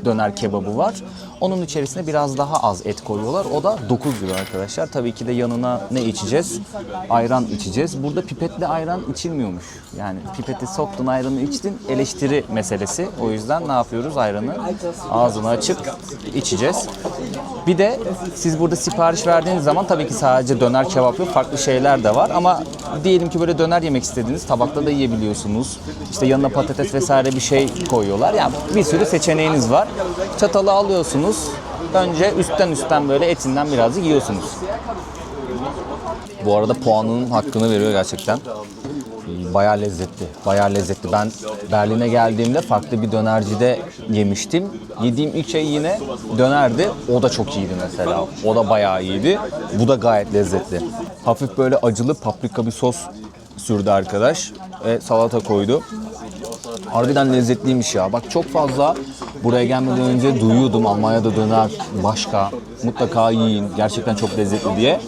döner kebabı var. Onun içerisine biraz daha az et koyuyorlar. O da 9 euro arkadaşlar. Tabii ki de yanına ne içeceğiz? Ayran içeceğiz. Burada pipetle ayran içilmiyormuş. Yani pipeti soktun, ayranı içtin. Eleştiri meselesi. O yüzden ne yapıyoruz? Ayranı ağzını açıp içeceğiz. Bir de siz burada sipariş verdiğiniz zaman tabii ki sadece döner kebap yok. Farklı şeyler de var ama diyelim ki böyle döner yemek istediğiniz tabakta da yiyebiliyorsunuz. İşte yanına patates vesaire bir şey koyuyorlar. Yani bir sürü seçeneğiniz var. Çatalı alıyorsunuz. Önce üstten böyle etinden birazcık yiyorsunuz. Bu arada puanının hakkını veriyor gerçekten. Bayağı lezzetli, bayağı lezzetli. Ben Berlin'e geldiğimde farklı bir dönercide yemiştim. Yediğim ilk şey yine dönerdi. O da çok iyiydi mesela. O da bayağı iyiydi. Bu da gayet lezzetli. Hafif böyle acılı paprika bir sos sürdü arkadaş. Salata koydu. Harbiden lezzetliymiş ya. Bak çok fazla buraya gelmeden önce duyuyordum Almanya'da döner başka. Mutlaka yiyin. Gerçekten çok lezzetli diye.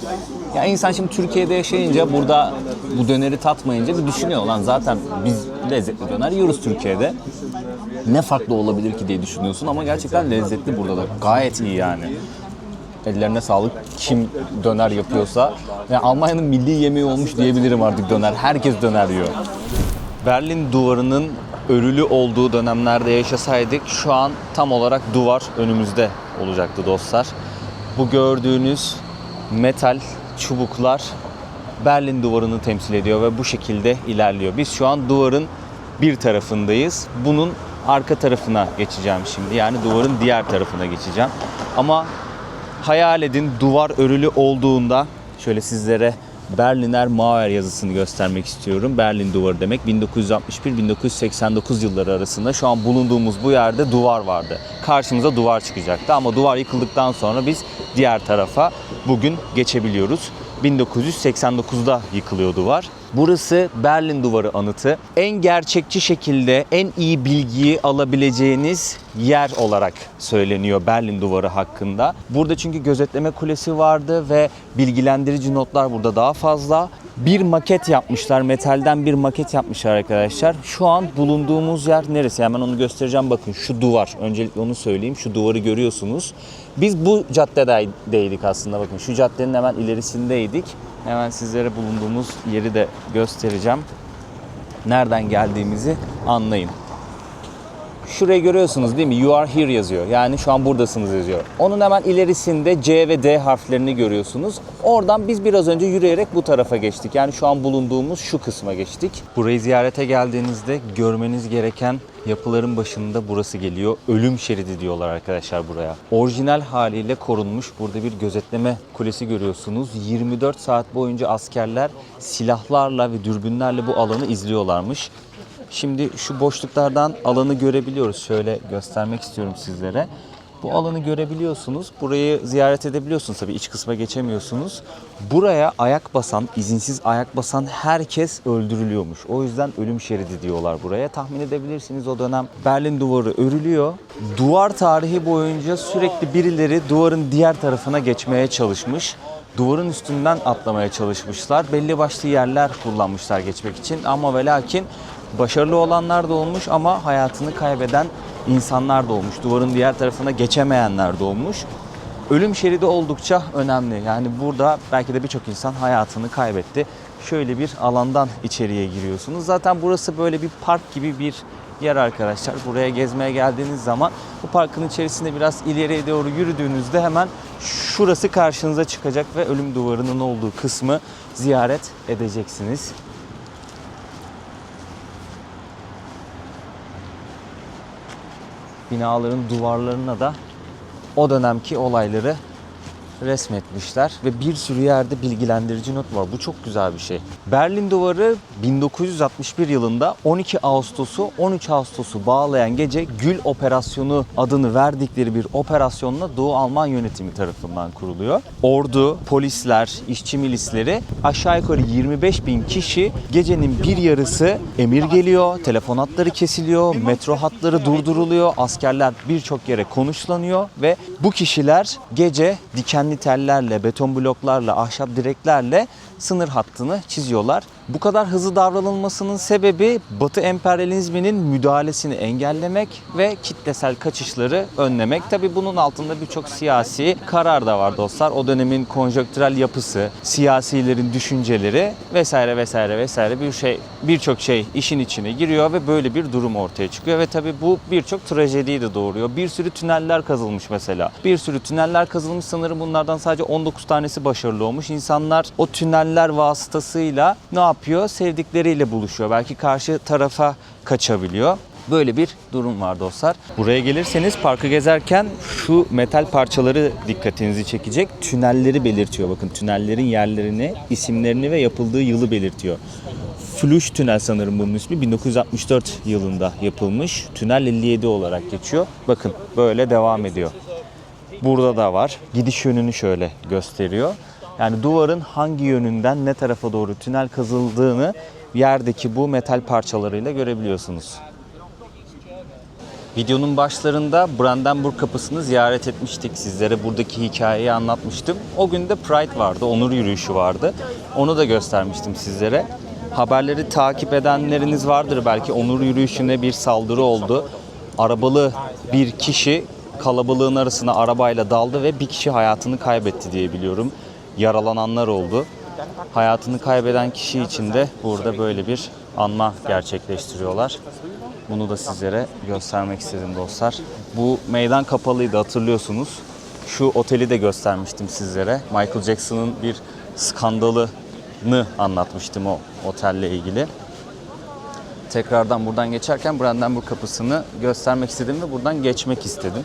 Ya insan şimdi Türkiye'de yaşayınca burada bu döneri tatmayınca bir düşünüyor lan zaten biz lezzetli döner yiyoruz Türkiye'de. Ne farklı olabilir ki diye düşünüyorsun ama gerçekten lezzetli burada da. Gayet iyi yani. Ellerine sağlık kim döner yapıyorsa. Yani Almanya'nın milli yemeği olmuş diyebilirim artık döner. Herkes döner yiyor. Berlin duvarının örülü olduğu dönemlerde yaşasaydık şu an tam olarak duvar önümüzde olacaktı dostlar. Bu gördüğünüz metal çubuklar Berlin duvarını temsil ediyor ve bu şekilde ilerliyor. Biz şu an duvarın bir tarafındayız. Bunun arka tarafına geçeceğim şimdi. Yani duvarın diğer tarafına geçeceğim. Ama hayal edin duvar örülü olduğunda şöyle sizlere Berliner Mauer yazısını göstermek istiyorum. Berlin duvarı demek 1961-1989 yılları arasında şu an bulunduğumuz bu yerde duvar vardı. Karşımıza duvar çıkacaktı ama duvar yıkıldıktan sonra biz diğer tarafa bugün geçebiliyoruz. 1989'da yıkılıyor duvar. Burası Berlin Duvarı anıtı. En gerçekçi şekilde en iyi bilgiyi alabileceğiniz yer olarak söyleniyor Berlin Duvarı hakkında. Burada çünkü gözetleme kulesi vardı ve bilgilendirici notlar burada daha fazla. Bir maket yapmışlar, metalden bir maket yapmışlar arkadaşlar. Şu an bulunduğumuz yer neresi? Hemen onu göstereceğim. Bakın şu duvar. Öncelikle onu söyleyeyim. Şu duvarı görüyorsunuz. Biz bu caddedeydik aslında. Bakın şu caddenin hemen ilerisindeydik. Hemen sizlere bulunduğumuz yeri de göstereceğim. Nereden geldiğimizi anlayın. Şurayı görüyorsunuz değil mi? You are here yazıyor. Yani şu an buradasınız yazıyor. Onun hemen ilerisinde C ve D harflerini görüyorsunuz. Oradan biz biraz önce yürüyerek bu tarafa geçtik. Yani şu an bulunduğumuz şu kısma geçtik. Burayı ziyarete geldiğinizde görmeniz gereken yapıların başında burası geliyor. Ölüm şeridi diyorlar arkadaşlar buraya. Orijinal haliyle korunmuş. Burada bir gözetleme kulesi görüyorsunuz. 24 saat boyunca askerler silahlarla ve dürbünlerle bu alanı izliyorlarmış. Şimdi şu boşluklardan alanı görebiliyoruz. Şöyle göstermek istiyorum sizlere. Bu alanı görebiliyorsunuz. Burayı ziyaret edebiliyorsunuz. Tabii iç kısma geçemiyorsunuz. Buraya ayak basan, izinsiz ayak basan herkes öldürülüyormuş. O yüzden ölüm şeridi diyorlar buraya. Tahmin edebilirsiniz o dönem Berlin duvarı örülüyor. Duvar tarihi boyunca sürekli birileri duvarın diğer tarafına geçmeye çalışmış. Duvarın üstünden atlamaya çalışmışlar. Belli başlı yerler kullanmışlar geçmek için ama ve lakin başarılı olanlar da olmuş ama hayatını kaybeden insanlar da olmuş. Duvarın diğer tarafına geçemeyenler de olmuş. Ölüm şeridi oldukça önemli. Yani burada belki de birçok insan hayatını kaybetti. Şöyle bir alandan içeriye giriyorsunuz. Zaten burası böyle bir park gibi bir yer arkadaşlar. Buraya gezmeye geldiğiniz zaman bu parkın içerisinde biraz ileriye doğru yürüdüğünüzde hemen şurası karşınıza çıkacak ve ölüm duvarının olduğu kısmı ziyaret edeceksiniz. Binaların duvarlarına da o dönemki olayları resmetmişler ve bir sürü yerde bilgilendirici not var. Bu çok güzel bir şey. Berlin Duvarı 1961 yılında 12 Ağustos'u 13 Ağustos'u bağlayan gece Gül Operasyonu adını verdikleri bir operasyonla Doğu Alman yönetimi tarafından kuruluyor. Ordu, polisler, işçi milisleri aşağı yukarı 25.000 kişi gecenin bir yarısı emir geliyor, telefon hatları kesiliyor, metro hatları durduruluyor, askerler birçok yere konuşlanıyor ve bu kişiler gece dikenli dikenli tellerle, beton bloklarla, ahşap direklerle sınır hattını çiziyorlar. Bu kadar hızlı davranılmasının sebebi Batı emperyalizminin müdahalesini engellemek ve kitlesel kaçışları önlemek. Tabii bunun altında birçok siyasi karar da var dostlar. O dönemin konjonktürel yapısı, siyasilerin düşünceleri vesaire vesaire vesaire birçok şey işin içine giriyor ve böyle bir durum ortaya çıkıyor ve tabii bu birçok trajediyi de doğuruyor. Bir sürü tüneller kazılmış mesela. Bir sürü tüneller kazılmış, sanırım bunlardan sadece 19 tanesi başarılı olmuş. İnsanlar o tüneller vasıtasıyla ne yapıyor? Sevdikleriyle buluşuyor. Belki karşı tarafa kaçabiliyor. Böyle bir durum var dostlar. Buraya gelirseniz parkı gezerken şu metal parçaları dikkatinizi çekecek. Tünelleri belirtiyor. Bakın tünellerin yerlerini, isimlerini ve yapıldığı yılı belirtiyor. Flush Tünel sanırım bunun ismi. 1964 yılında yapılmış. Tünel 57 olarak geçiyor. Bakın böyle devam ediyor. Burada da var. Gidiş yönünü şöyle gösteriyor. Yani duvarın hangi yönünden ne tarafa doğru tünel kazıldığını yerdeki bu metal parçalarıyla görebiliyorsunuz. Videonun başlarında Brandenburg Kapısı'nı ziyaret etmiştik. Sizlere buradaki hikayeyi anlatmıştım. O gün de Pride vardı, onur yürüyüşü vardı. Onu da göstermiştim sizlere. Haberleri takip edenleriniz vardır belki. Onur yürüyüşüne bir saldırı oldu. Arabalı bir kişi kalabalığın arasına arabayla daldı ve bir kişi hayatını kaybetti diye biliyorum. Yaralananlar oldu. Hayatını kaybeden kişi için de burada böyle bir anma gerçekleştiriyorlar. Bunu da sizlere göstermek istedim dostlar. Bu meydan kapalıydı, hatırlıyorsunuz. Şu oteli de göstermiştim sizlere. Michael Jackson'ın bir skandalını anlatmıştım o otelle ilgili. Tekrardan buradan geçerken Brandenburg Kapısı'nı göstermek istedim ve buradan geçmek istedim.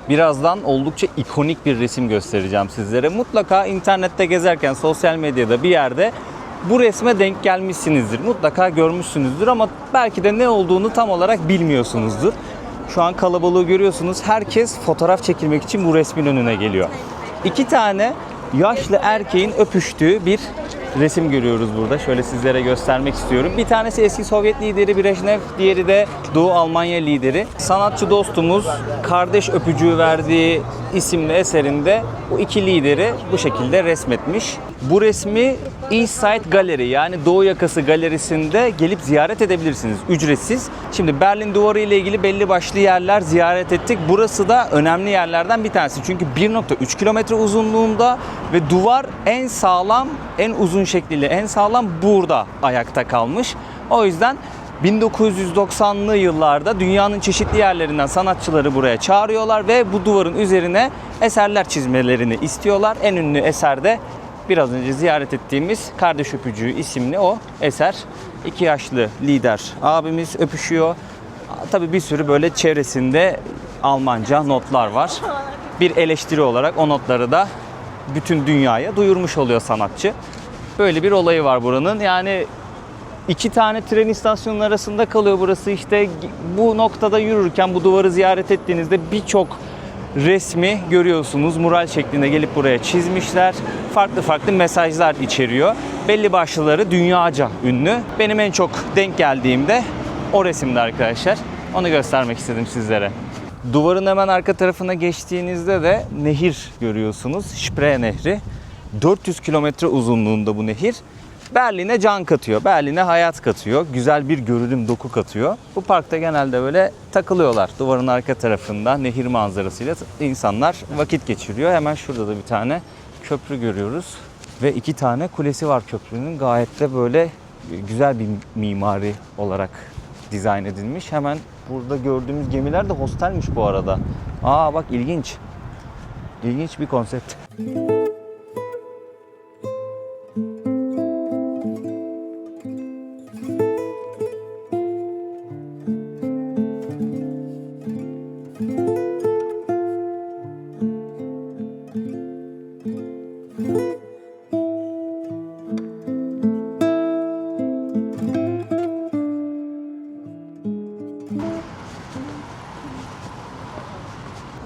Birazdan oldukça ikonik bir resim göstereceğim sizlere. Mutlaka internette gezerken, sosyal medyada bir yerde bu resme denk gelmişsinizdir. Mutlaka görmüşsünüzdür ama belki de ne olduğunu tam olarak bilmiyorsunuzdur. Şu an kalabalığı görüyorsunuz. Herkes fotoğraf çekilmek için bu resmin önüne geliyor. 2 tane yaşlı erkeğin öpüştüğü bir resim görüyoruz burada. Şöyle sizlere göstermek istiyorum. Bir tanesi eski Sovyet lideri Brejnev, diğeri de Doğu Almanya lideri. Sanatçı dostumuz Kardeş Öpücüğü Verdiği isimli eserinde bu iki lideri bu şekilde resmetmiş. Bu resmi East Side Gallery, yani Doğu Yakası Galerisi'nde gelip ziyaret edebilirsiniz. Ücretsiz. Şimdi Berlin Duvarı ile ilgili belli başlı yerler ziyaret ettik. Burası da önemli yerlerden bir tanesi. Çünkü 1.3 kilometre uzunluğunda ve duvar en sağlam, en uzun şekliyle en sağlam burada ayakta kalmış. O yüzden 1990'lı yıllarda dünyanın çeşitli yerlerinden sanatçıları buraya çağırıyorlar ve bu duvarın üzerine eserler çizmelerini istiyorlar. En ünlü eser de biraz önce ziyaret ettiğimiz Kardeş Öpücüğü isimli o eser. 2 yaşlı lider abimiz öpüşüyor. Tabii bir sürü böyle çevresinde Almanca notlar var. Bir eleştiri olarak o notları da bütün dünyaya duyurmuş oluyor sanatçı. Böyle bir olayı var buranın. Yani 2 tane tren istasyonunun arasında kalıyor burası. İşte bu noktada yürürken, bu duvarı ziyaret ettiğinizde birçok resmi görüyorsunuz. Mural şeklinde gelip buraya çizmişler. Farklı farklı mesajlar içeriyor. Belli başlıları dünyaca ünlü. Benim en çok denk geldiğimde o resimde arkadaşlar. Onu göstermek istedim sizlere. Duvarın hemen arka tarafına geçtiğinizde de nehir görüyorsunuz. Spree Nehri. 400 kilometre uzunluğunda bu nehir. Berlin'e can katıyor, Berlin'e hayat katıyor, güzel bir görünüm, doku katıyor. Bu parkta genelde böyle takılıyorlar. Duvarın arka tarafında nehir manzarasıyla insanlar vakit geçiriyor. Hemen şurada da bir tane köprü görüyoruz. Ve 2 tane kulesi var köprünün. Gayet de böyle güzel bir mimari olarak dizayn edilmiş. Hemen burada gördüğümüz gemiler de hostelmiş bu arada. Aa bak, ilginç. İlginç bir konsept.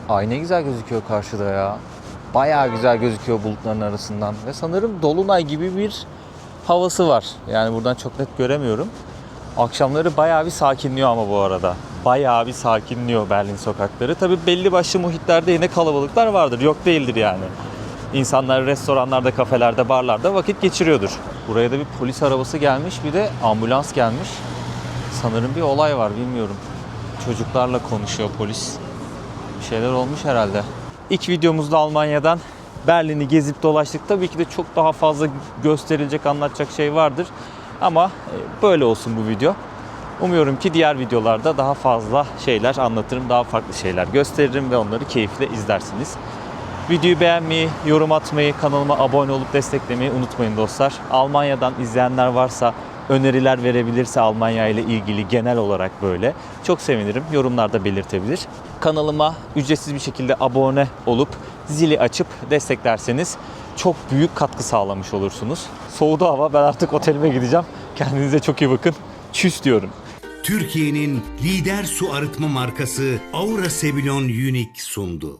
Ay ne güzel gözüküyor karşıda ya. Bayağı güzel gözüküyor bulutların arasından. Ve sanırım dolunay gibi bir havası var. Yani buradan çok net göremiyorum. Akşamları bayağı bir sakinliyor ama bu arada. bayağı bir sakinliyor Berlin sokakları. Tabii belli başlı muhitlerde yine kalabalıklar vardır. Yok değildir yani. İnsanlar restoranlarda, kafelerde, barlarda vakit geçiriyordur. Buraya da bir polis arabası gelmiş, bir de ambulans gelmiş. Sanırım bir olay var, bilmiyorum. Çocuklarla konuşuyor polis. Bir şeyler olmuş herhalde. İlk videomuzda Almanya'dan Berlin'i gezip dolaştık. Tabii ki de çok daha fazla gösterilecek, anlatacak şey vardır. Ama böyle olsun bu video. Umuyorum ki diğer videolarda daha fazla şeyler anlatırım, daha farklı şeyler gösteririm ve onları keyifle izlersiniz. Videoyu beğenmeyi, yorum atmayı, kanalıma abone olup desteklemeyi unutmayın dostlar. Almanya'dan izleyenler varsa, öneriler verebilirse Almanya ile ilgili genel olarak böyle çok sevinirim. Yorumlarda belirtebilir. Kanalıma ücretsiz bir şekilde abone olup zili açıp desteklerseniz çok büyük katkı sağlamış olursunuz. Soğudu hava, ben artık otelime gideceğim. Kendinize çok iyi bakın. Çüss diyorum. Türkiye'nin lider su arıtma markası Aura Sebilon Unique sundu.